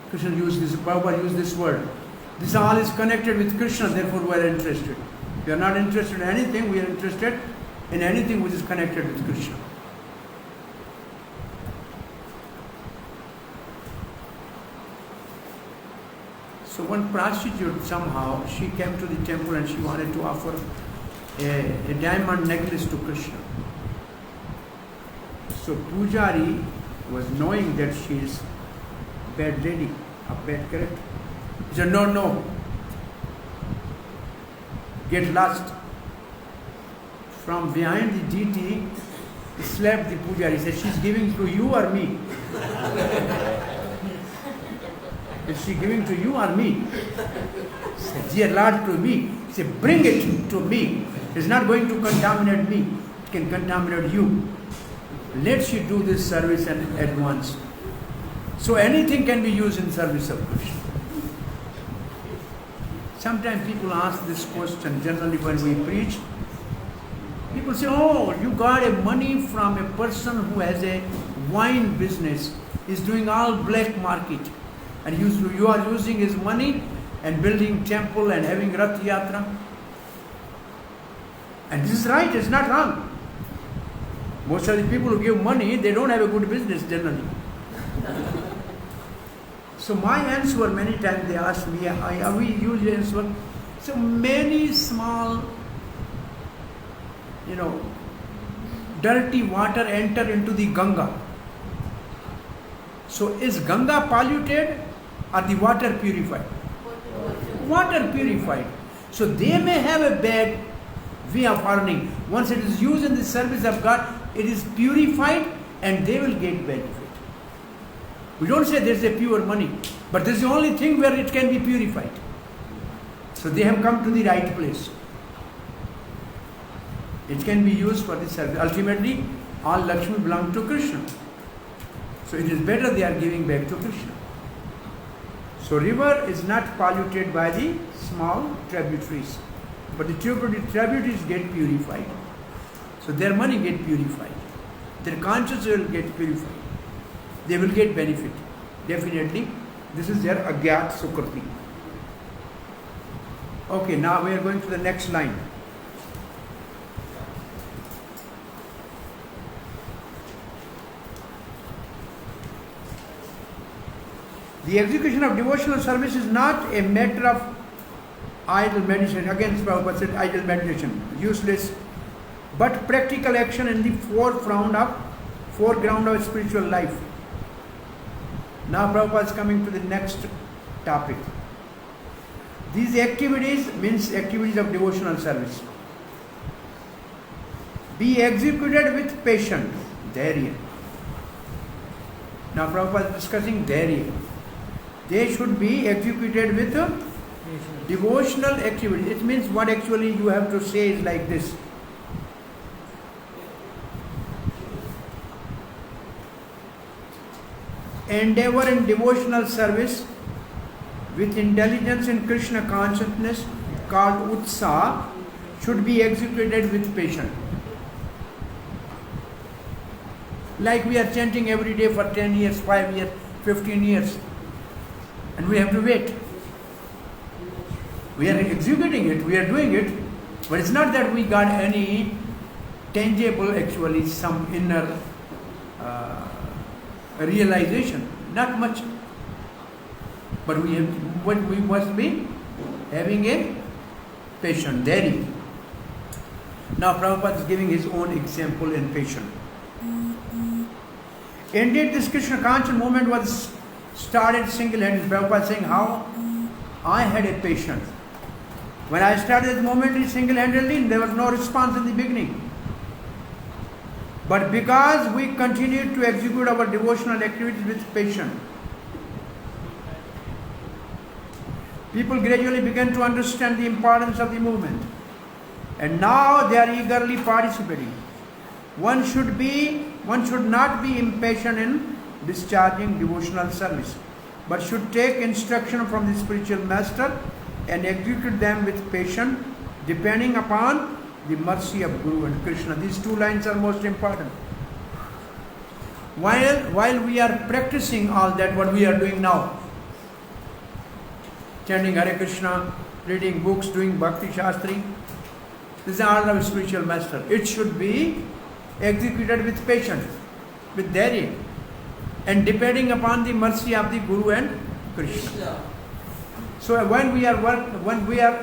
Krishna used this, Prabhupada used this word. This all is connected with Krishna, therefore we are interested. We are not interested in anything, we are interested in anything which is connected with Krishna. So one prostitute somehow, she came to the temple and she wanted to offer a diamond necklace to Krishna. So Pujari was knowing that she is bad lady, a bad character. He said, no, get lost. From behind the deity, he slapped the Pujari. He said, she's giving to you or me? Is she giving to you or me? He said, dear Lord, to me. He said, bring it to me. It's not going to contaminate me. It can contaminate you. Let she do this service at once. So anything can be used in service of Krishna. Sometimes people ask this question, generally when we preach. People say, oh, you got a money from a person who has a wine business. He's doing all black market. And you are using his money and building temple and having Rath Yatra. And this is right, it's not wrong. Most of the people who give money, they don't have a good business generally. So my answer, many times they ask me, we usually answer, so many small, dirty water enter into the Ganga. So is Ganga polluted or the water purified? Water purified. So they may have a bad way of earning. Once it is used in the service of God, it is purified and they will get benefit. We don't say there is a pure money, but this is the only thing where it can be purified. So they have come to the right place. It can be used for the service. Ultimately, all Lakshmi belong to Krishna. So it is better they are giving back to Krishna. So So river is not polluted by the small tributaries, but the tributaries get purified. So their money get purified, their conscience will get purified, they will get benefit. Definitely, this is their agyat sukriti. Okay, now we are going to the next line. The execution of devotional service is not a matter of idle meditation. Again, Prabhupada said idle meditation, useless, but practical action in the foreground of spiritual life. Now Prabhupada is coming to the next topic. These activities means activities of devotional service. Be executed with patience, dharya. Now Prabhupada is discussing dharya. They should be executed with devotional activity. It means what actually you have to say is like this. Endeavor in devotional service with intelligence in Krishna consciousness called Uttama should be executed with patience. Like we are chanting every day for 10 years, 5 years, 15 years. And we have to wait. We are executing it, we are doing it, but it's not that we got any tangible, actually, some inner realization. Not much. But we must be having a patient, dharya. Now Prabhupada is giving his own example in patient. Indeed, this Krishna conscious movement was started single-handedly. Prabhupada saying how I had a patient. When I started the movement single-handedly, there was no response in the beginning. But because we continued to execute our devotional activities with patience, people gradually began to understand the importance of the movement. And now they are eagerly participating. One should not be impatient in discharging devotional service, but should take instruction from the spiritual master and execute them with patience, depending upon the mercy of Guru and Krishna. These two lines are most important. While we are practicing all that, what we are doing now, chanting Hare Krishna, reading books, doing Bhakti, Shastri, this is the order of spiritual master. It should be executed with patience, with dharya, and depending upon the mercy of the Guru and Krishna. So when we are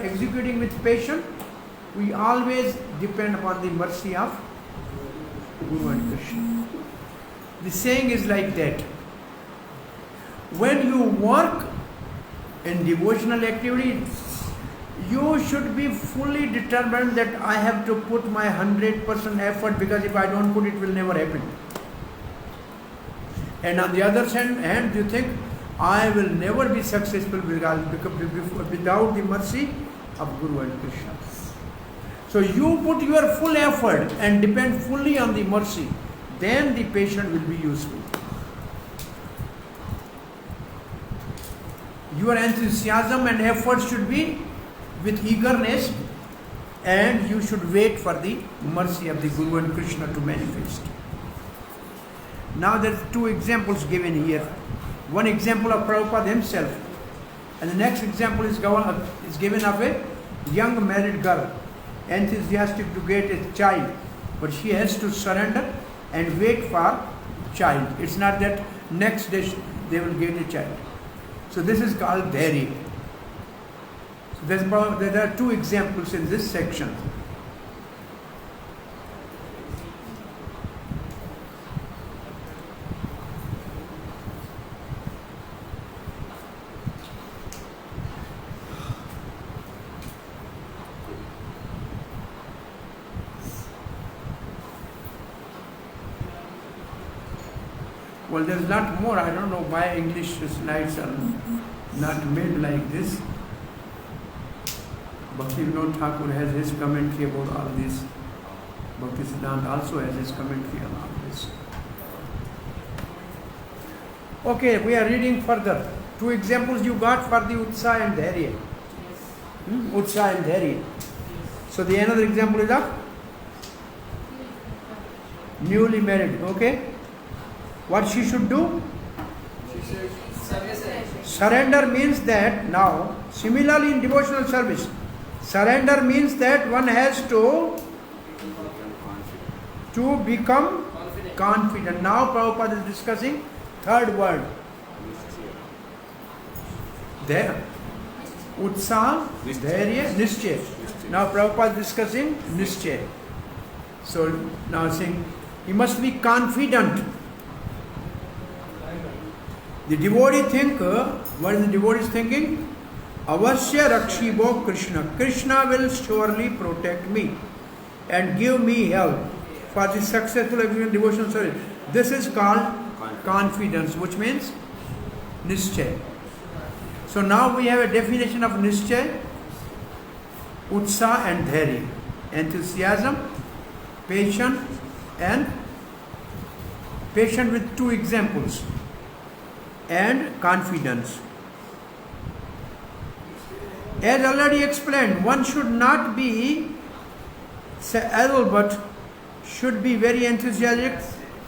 executing with patience, we always depend upon the mercy of Guru and Krishna. The saying is like that. When you work in devotional activity, you should be fully determined that I have to put my 100% effort, because if I don't put it, will never happen. And on the other hand, you think I will never be successful without the mercy of Guru and Krishna. So you put your full effort and depend fully on the mercy, then the patient will be useful. Your enthusiasm and effort should be with eagerness, and you should wait for the mercy of the Guru and Krishna to manifest. Now there are two examples given here. One example of Prabhupada himself, and the next example is given of a young married girl, enthusiastic to get a child, but she has to surrender and wait for child. It's not that next day they will get a child. So this is called dharya. So there are two examples in this section. Well, there's not more. I don't know why English slides are not made like this. Bhakti Vinod Thakur has his commentary about all this. Bhakti Siddhanta also has his commentary on all this. Okay, we are reading further. Two examples you got for the Utsa and Dharya. Utsa and Dharya. So the another example is of newly married. Okay? What she should do? Surrender means that now, similarly in devotional service, surrender means that one has to become confident. Now Prabhupada is discussing third word. There. Utsaha, Dharya, Nischay. Now Prabhupada is discussing Nischay. So now saying, he must be confident. The devotee what is the devotee thinking? Avasya Rakshibo Krishna. Krishna will surely protect me and give me help for the successful devotional service. This is called confidence, which means Nischay. So now we have a definition of Nischay, Utsaha and Dharya. Enthusiasm, patience, and patient with two examples, and confidence. As already explained, one should not be idle but should be very enthusiastic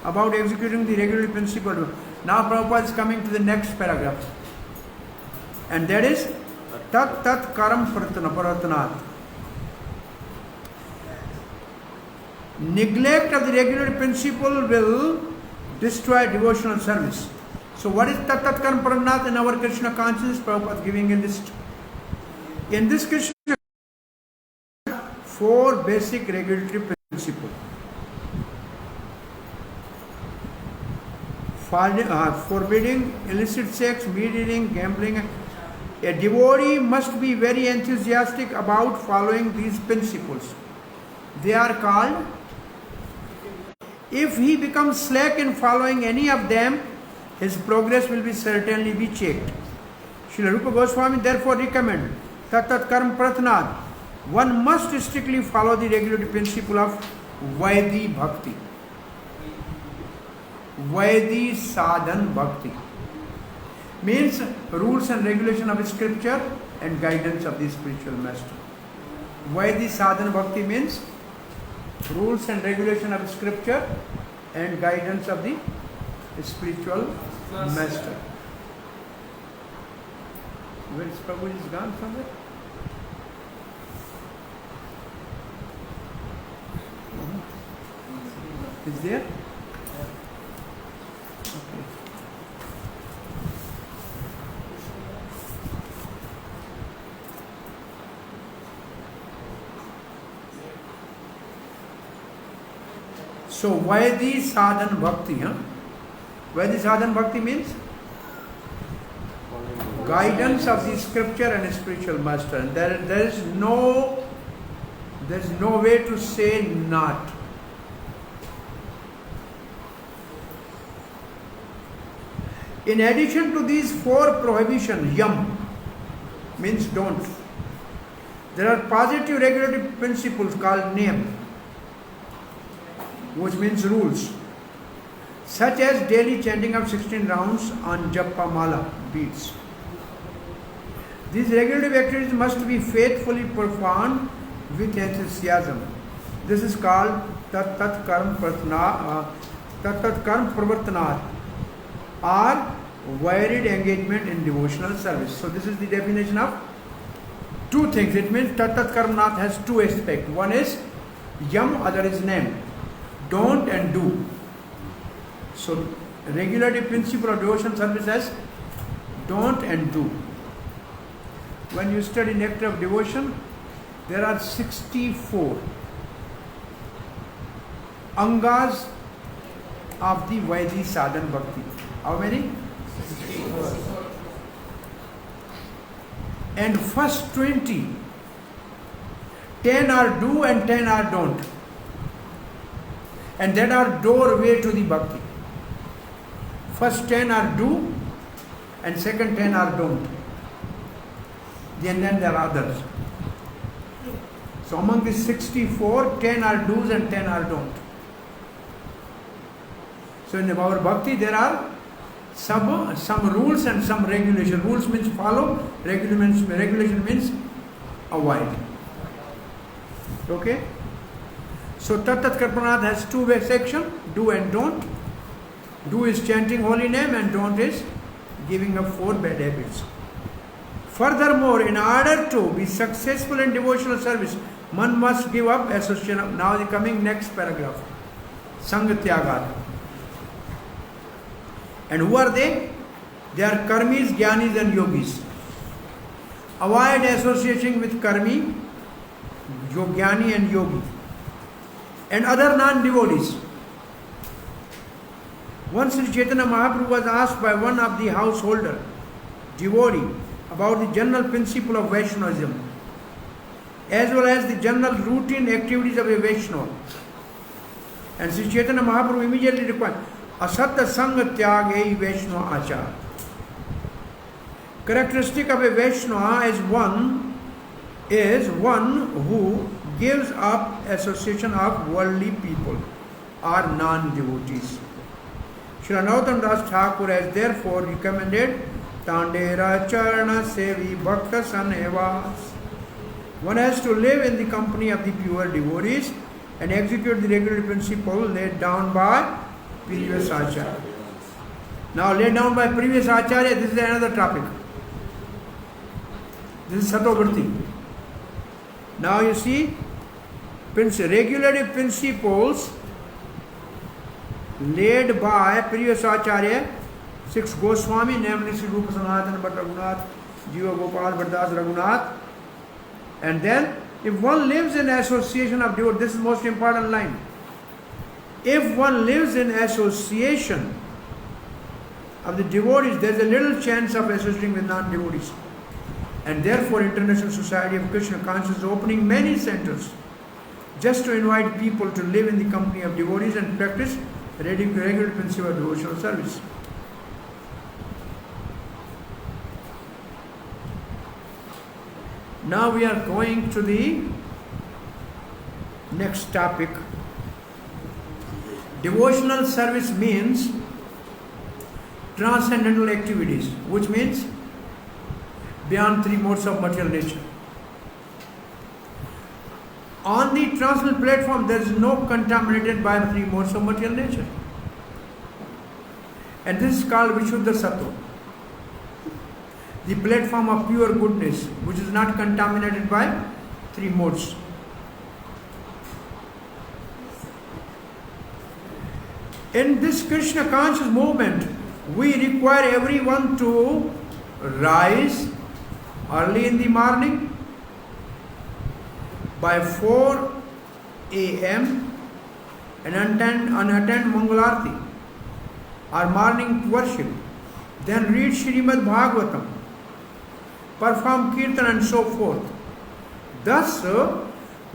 about executing the regulatory principle. Now Prabhupada is coming to the next paragraph, and that is tat tat karam praratanaat. Neglect of the regulatory principle will destroy devotional service. So what is tat tat karam praratanaat in our Krishna consciousness? Prabhupada is giving a list. In this Krishna, 4 basic regulatory principles. Forbidding illicit sex, meat eating, gambling. A devotee must be very enthusiastic about following these principles. They are called. If he becomes slack in following any of them, his progress will be certainly be checked. Srila Rupa Goswami therefore recommend tat tat karam praratanaat. One must strictly follow the regulatory principle of VIHE Bhakti. VIHE Sadhan Bhakti means rules and regulation of scripture and guidance of the spiritual master. VIHE Sadhan Bhakti means rules and regulation of scripture and guidance of the spiritual master. Where is Prabhu? Is gone somewhere? Is there? Okay. So VIHE Sadhan Bhakti, VIHE Sadhan Bhakti means guidance of the scripture and spiritual master. And there is no way to say not. In addition to these 4 prohibitions, yam means don't. There are positive regulatory principles called niyam, which means rules, such as daily chanting of 16 rounds on Jappa Mala beads. These regulative activities must be faithfully performed with enthusiasm. This is called tat tat karam pravartanat, or varied engagement in devotional service. So this is the definition of 2 things. It means tat tat karamnath has 2 aspects. One is yam, other is name. Don't and do. So regulative principle of devotional service has don't and do. When you study nectar of devotion, there are 64 angas of the VIHE Sadhan Bhakti. How many? 64. And first 20, 10 are do and 10 are don't. And that are doorway to the bhakti. First 10 are do and second 10 are don't. Then there are others. So among the 64, 10 are do's and 10 are don't. So in our bhakti there are some rules and some regulation. Rules means follow, regulation means avoid. Okay? So Tat Karpanat has two-way section, do and don't. Do is chanting holy name and don't is giving up 4 bad habits. Furthermore, in order to be successful in devotional service, one must give up association of, now the coming next paragraph, Sangha Tyagat. And who are they? They are karmis, jnanis and yogis. Avoid associating with karmi, jnani and yogi, and other non-devotees. Once Sri Chaitanya Mahaprabhu was asked by one of the householder, devotee, about the general principle of Vaishnavism, as well as the general routine activities of a Vaishnava. And Sri Chaitanya Mahaprabhu immediately replied, Asatya Sangha Tyage Vaishnava Achar. Characteristic of a Vaishnava is one who gives up association of worldly people or non-devotees. Srila Narottam Das Thakur has therefore recommended Tandera Charana Sevi Bhakta Sanevas. One has to live in the company of the pure devotees and execute the regular principle laid down by previous Acharya. Now laid down by previous Acharya, this is another topic. This is Satovritti. Now you see, regulative principles laid by previous Acharya, 6 Goswami, namely Sri Rupa Sanatana Bhatt Raghunath, Jiva Gopal Bhattas Raghunath. And then, if one lives in association of devotees, this is most important line. If one lives in association of the devotees, there is a little chance of associating with non-devotees. And therefore, International Society of Krishna Consciousness is opening many centers just to invite people to live in the company of devotees and practice regular principle of devotional service. Now we are going to the next topic. Devotional service means transcendental activities, which means beyond 3 modes of material nature. On the transcendental platform, there is no contaminated by 3 modes of material nature. And this is called Vishuddha Sattva, the platform of pure goodness, which is not contaminated by 3 modes. In this Krishna conscious movement, we require everyone to rise early in the morning by 4 a.m. and attend Mangalarti, our morning worship, then read Srimad Bhagavatam, perform Kirtan and so forth. Thus,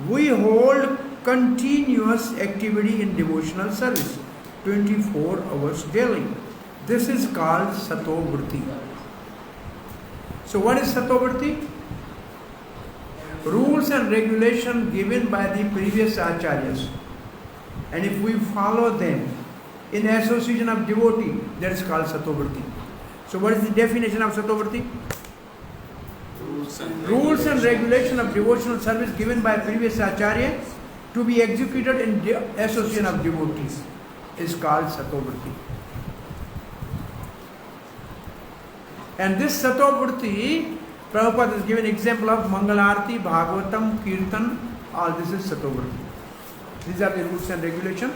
we hold continuous activity in devotional service, 24 hours daily. This is called Satovritti. So what is Satovritti? Rules and regulations given by the previous acharyas. And if we follow them in association of devotee, that is called Satovritti. So what is the definition of Satovritti? Rules and regulation of devotional service given by previous acharya to be executed in association of devotees is called Satovritti. And this Satovritti, Prabhupada is given example of Mangalarti, Bhagavatam, Kirtan, all this is Satovritti. These are the rules and regulations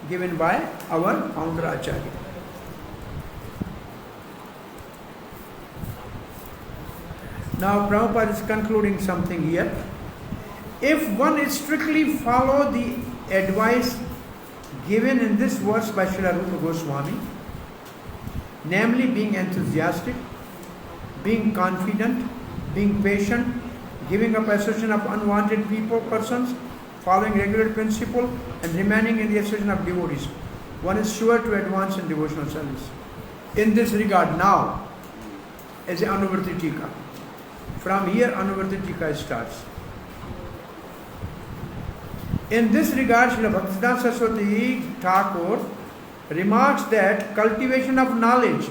given by our founder Acharya. Now Prabhupada is concluding something here. If one strictly follow the advice given in this verse by Srila Rupa Goswami, namely being enthusiastic, being confident, being patient, giving up association of unwanted people, persons, following regular principle, and remaining in the association of devotees, one is sure to advance in devotional service. In this regard, now, as an Anuvritti Tika, from here Anuvritti Tika starts. In this regard, Srila Bhaktisiddhanta Saraswati Thakur remarks that cultivation of knowledge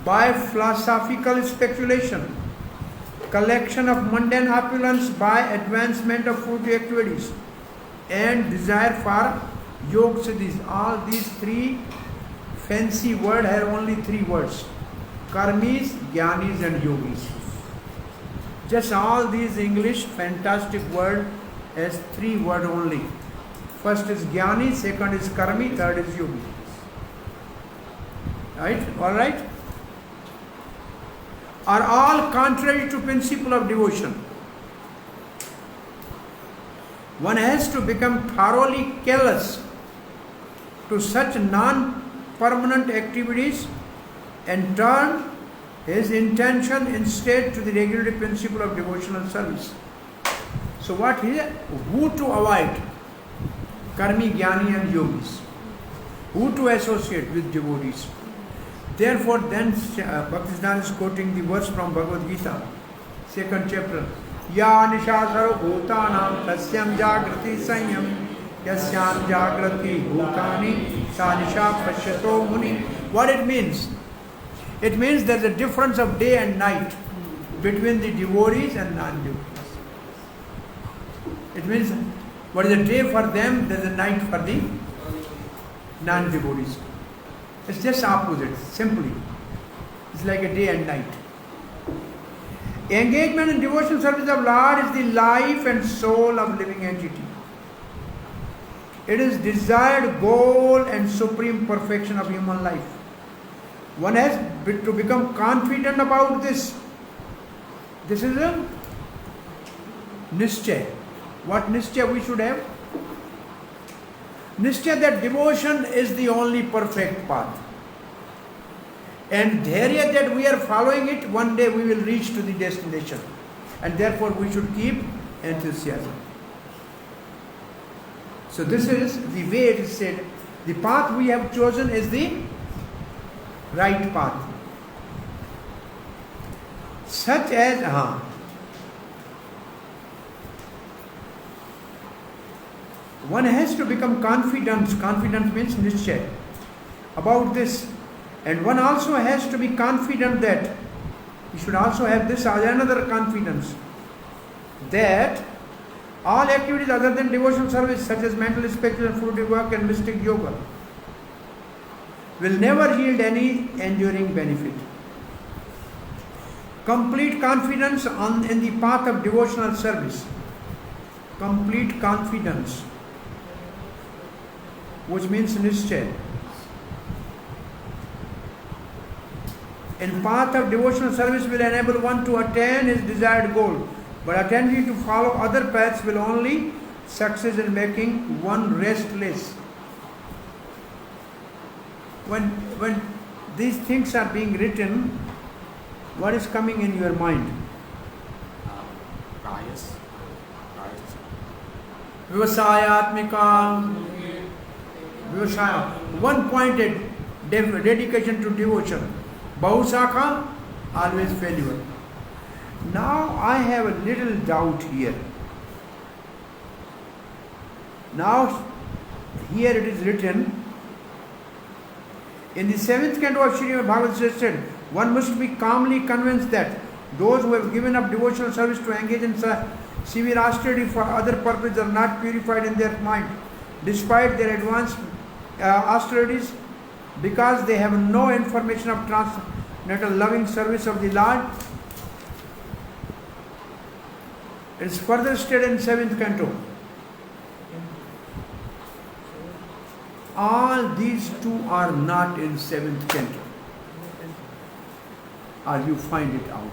by philosophical speculation, collection of mundane opulence by advancement of fruitive activities, and desire for yoga siddhis. All these three fancy words have only three words: karmis, jnanis, and yogis. Just all these English fantastic words has three words only. First is jnani, second is karmi, third is yogi. Right? All right? Are all contrary to principle of devotion. One has to become thoroughly callous to such non-permanent activities and turn his intention instead to the regulative principle of devotional service. So what is it? Who to avoid? Karmi, jnani and yogis. Who to associate with devotees. Therefore, then Bhaktisiddhanta is quoting the verse from Bhagavad Gita, 2nd chapter. Ya nishasaro bhutanam tasyam jagrati sanyam yasyam jagrati bhutani sa nisha pashyato muni. What it means? It means there is a difference of day and night between the devotees and non-devotees. It means what is a day for them, there is a night for the non-devotees. It's just opposite, simply. It's like a day and night. Engagement in devotional service of Lord is the life and soul of living entity. It is desired goal and supreme perfection of human life. One has to become confident about this. This is a nischay. What nischay we should have? Nischay that devotion is the only perfect path. And dharya that we are following it, one day we will reach to the destination. And therefore we should keep enthusiasm. So this is the way it is said. The path we have chosen is the right path. Such as, one has to become confident. Confidence means nischay about this. And one also has to be confident that, you should also have this as another confidence, that all activities other than devotional service, such as mental speculation, fruitive work and mystic yoga, will never yield any enduring benefit. Complete confidence in the path of devotional service. Complete confidence, which means nischay. In path of devotional service will enable one to attain his desired goal, but attempting to follow other paths will only succeed in making one restless. When these things are being written, what is coming in your mind? Bias. Vivasayatmika. Vivasaya. One-pointed dedication to devotion. Bahusakha, always failure. Now I have a little doubt here. Now here it is written, in the 7th canto of Srimad Bhagavad said, one must be calmly convinced that those who have given up devotional service to engage in severe austerity for other purposes are not purified in their mind, despite their advanced austerities, because they have no information of transcendental loving service of the Lord. It is further stated in 7th canto. All these two are not in 7th canto. Or you find it out.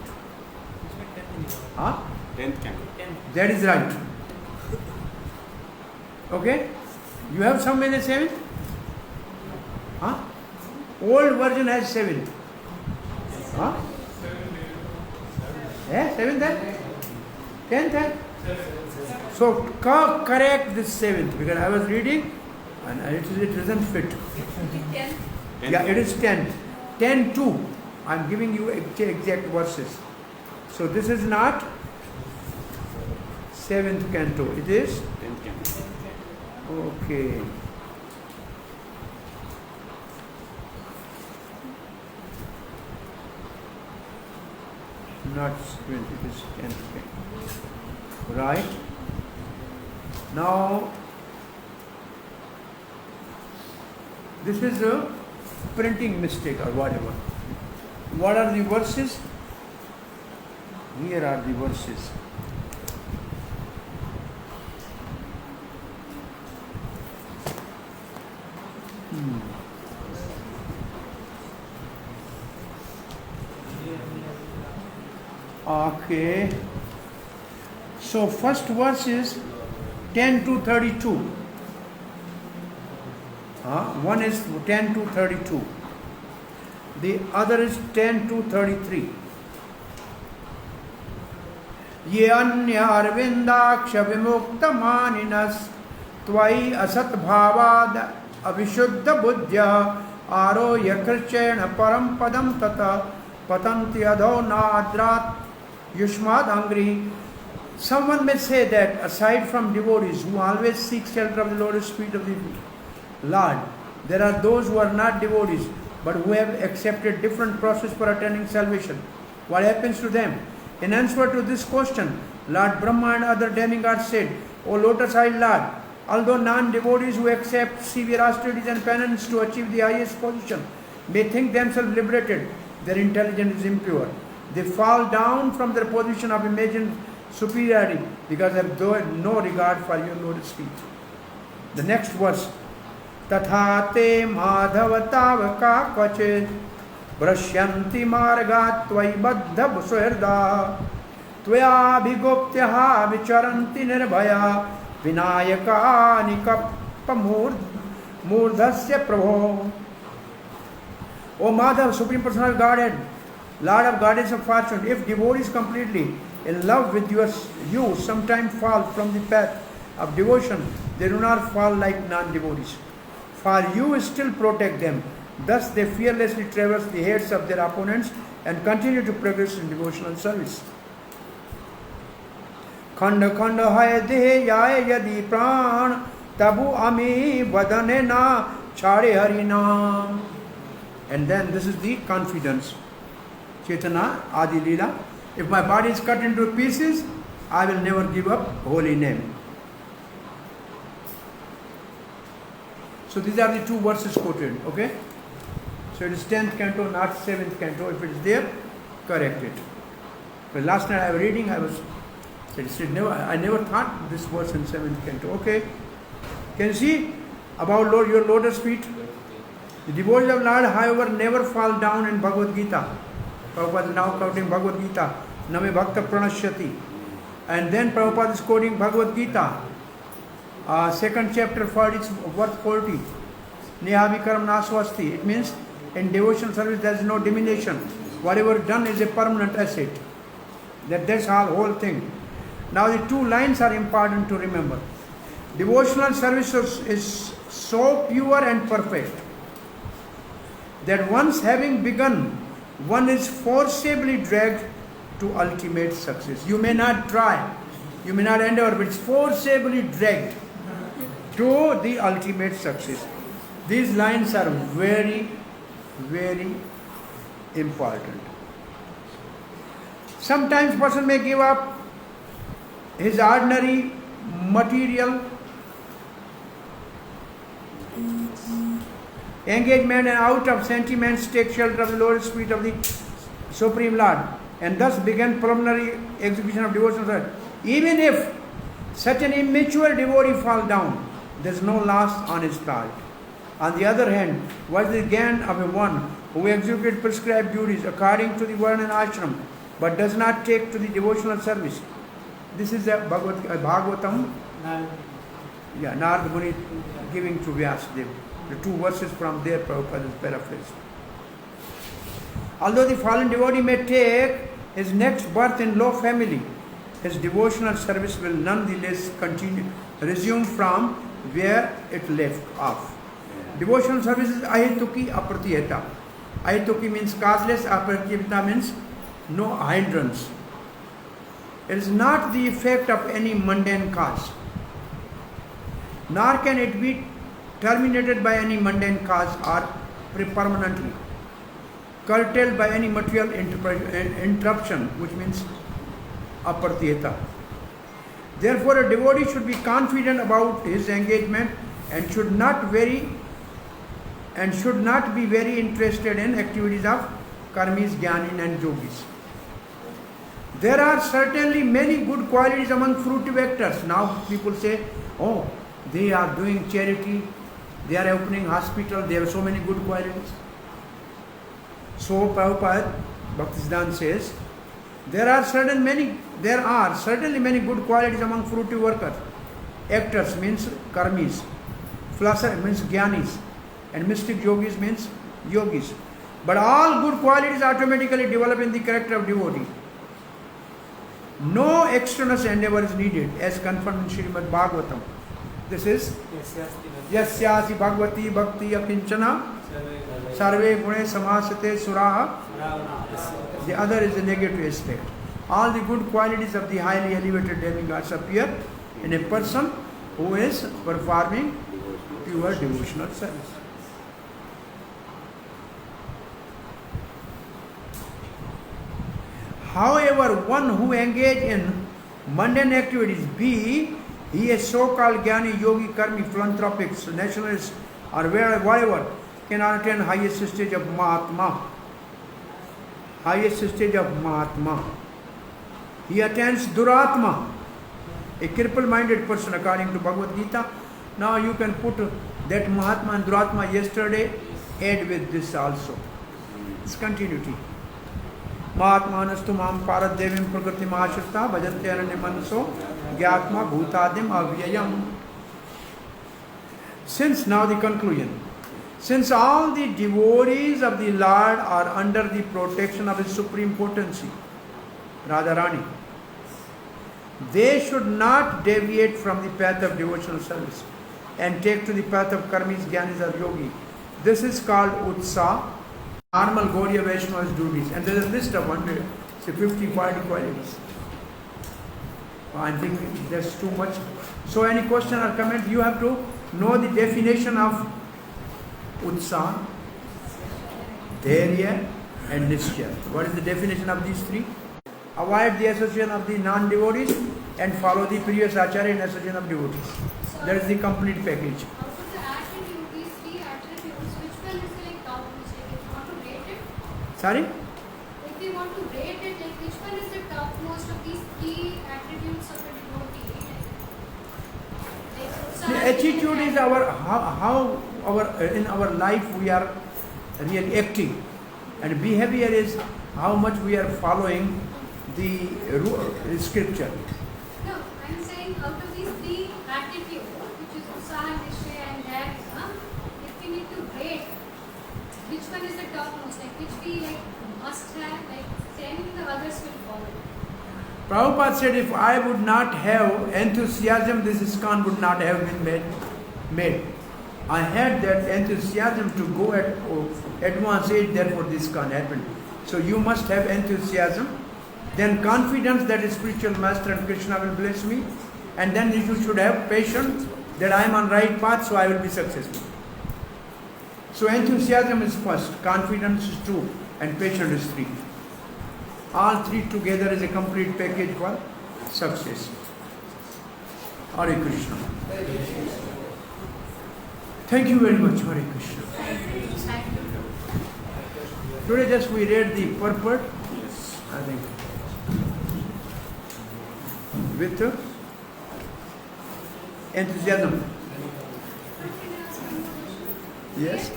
Huh? 10th canto. That is right. Okay? You have some in the 7th? Huh? Old version has 7th. Huh? Yeah, 7th then? 10th then? So correct this 7th, because I was reading and it doesn't fit. Yeah, it is 10th. 10-2. I am giving you exact verses. So this is not 7th canto. It is 10th canto. Okay. Not 20, it is 10. Okay. Right. Now, this is a printing mistake or whatever. What are the verses? Here are the verses. Okay. So first verse is 10 to 32. One is 10 to 32. The other is 10 to 33. Ye anya arvindaksha vimukta maninas tvai asat bhavad avishuddha buddhya aro yakrchena param padam tata patanti adho nadrat yushmad angri. Someone may say that aside from devotees who always seek shelter of the lotus feet of the Lord, there are those who are not devotees but who have accepted different process for attaining salvation. What happens to them? In answer to this question, Lord Brahma and other demigods said, O lotus-eyed Lord, although non-devotees who accept severe austerities and penance to achieve the highest position may think themselves liberated, their intelligence is impure. They fall down from their position of imagined superiority because they have no regard for your lotus feet. The next verse, Tatha te madhavatavaka kvachit brashyanti margat tvai baddha suhirda tvaya bhigoptyaha vicharanti nirbhaya vinayaka nikappa murdhasya prabho. O Madhav, Supreme Personal Godhead, Lord of Goddess of Fortune, if devotees completely in love with you sometimes fall from the path of devotion, they do not fall like non-devotees. For you still protect them. Thus they fearlessly traverse the heads of their opponents and continue to progress in devotional service. Khanda khanda hai dehe yaye yadi pran tabu ami vadane na chade harina. And then this is the confidence. Chaitanya Adi Leela. If my body is cut into pieces, I will never give up holy name. So these are the two verses quoted, okay? So it is 10th canto, not 7th canto. If it is there, correct it. But last night I was reading, I never thought this verse in 7th canto. Okay. Can you see about your lotus feet? The devotees of Lord, however, never fall down in Bhagavad Gita. Prabhupada is now quoting Bhagavad Gita. Name Bhakta Pranashyati. And then Prabhupada is quoting Bhagavad Gita. 2nd chapter, verse 40. Nihavikaram nasvasti. It means in devotional service there is no diminution. Whatever done is a permanent asset. That's all whole thing. Now the two lines are important to remember. Devotional service is so pure and perfect that once having begun, one is forcibly dragged to ultimate success. You may not try, you may not endeavor, but it's forcibly dragged to the ultimate success. These lines are very, very important. Sometimes person may give up his ordinary material engagement and out of sentiments take shelter of the lotus feet of the Supreme Lord and thus begin preliminary execution of devotional service. Even if such an immature devotee fall down, there is no loss on his part. On the other hand, what is the gain of a one who executes prescribed duties according to the Varna and Ashram but does not take to the devotional service? This is a Bhagavatam. Narad Muni giving to Vyasadeva. The two verses from there, Prabhupada is paraphrased. Although the fallen devotee may take his next birth in low family, his devotional service will nonetheless resume from where it left off. Devotional service is ahituki apratihata. Ahituki means causeless, apratihata means no hindrance. It is not the effect of any mundane cause. nor can it be terminated by any mundane cause or permanently curtailed by any material interruption, which means apartiyata. Therefore, a devotee should be confident about his engagement and should not be very interested in activities of karmis, jnanin and yogis. There are certainly many good qualities among fruitive actors. Now people say, oh, they are doing charity, they are opening hospital, they have so many good qualities. So Prabhupada Bhaktisiddhanta says, there are certainly many good qualities among fruitive workers. Actors means karmis, philosophers means jnanis, and mystic yogis means yogis. But all good qualities automatically develop in the character of devotee. No extraneous endeavor is needed, as confirmed in Srimad Bhagavatam. This is Yasyasi Bhagavati Bhakti Akinchana Sarve Gune Samasate Suraha. The other is the negative aspect. All the good qualities of the highly elevated demigods appear in a person who is performing pure devotional service. However, one who engages in mundane activities, be he a so-called jnani, yogi, karmi, philanthropics, nationalist, or whatever, cannot attain highest stage of Mahatma. Highest stage of Mahatma. He attains Duratma, a cripple-minded person, according to Bhagavad Gita. Now you can put that Mahatma and Duratma yesterday, add with this also. It's continuity. Mahatmanastu mam parat devim prakriti mahashrita bhajante ananya manaso gyatma bhutadim avyayam. Since now the conclusion. Since all the devotees of the Lord are under the protection of His supreme potency, Radharani, they should not deviate from the path of devotional service and take to the path of karmis, jnanis or yogi. This is called utsa, normal Gaudiya Vaishnava's duties. And there is a list of 50 qualities. I think that's too much. So any question or comment, you have to know the definition of Utsaha, Dharya and Nishya. What is the definition of these three? Avoid the association of the non-devotees and follow the previous acharya in association of devotees. That is the complete package. Out of the attributes, these three attributes, which one is like topmost? Like if you want to rate it? Sorry? If we want to rate it, like which one is the topmost of these three attributes of a devotee? The attitude is how in our life we are really acting, and behavior is how much we are following the scripture. No, I'm saying out of these three attributes, which is Utsaha, Nishya and Dharya, if we need to rate, which one is the topmost? Like which we like must have, like then the others will follow. Prabhupada said, if I would not have enthusiasm, this ISKCON would not have been made. I had that enthusiasm to go at advanced age, therefore this ISKCON happened. So you must have enthusiasm, then confidence that a spiritual master and Krishna will bless me, and then you should have patience that I am on right path, so I will be successful. So enthusiasm is first, confidence is two, and patience is three. All three together is a complete package for success. Hare Krishna. Thank you very much, Hare Krishna. Today just we read the purport, I think, with enthusiasm. Yes. Yes?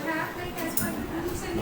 Perhaps like as per the rules and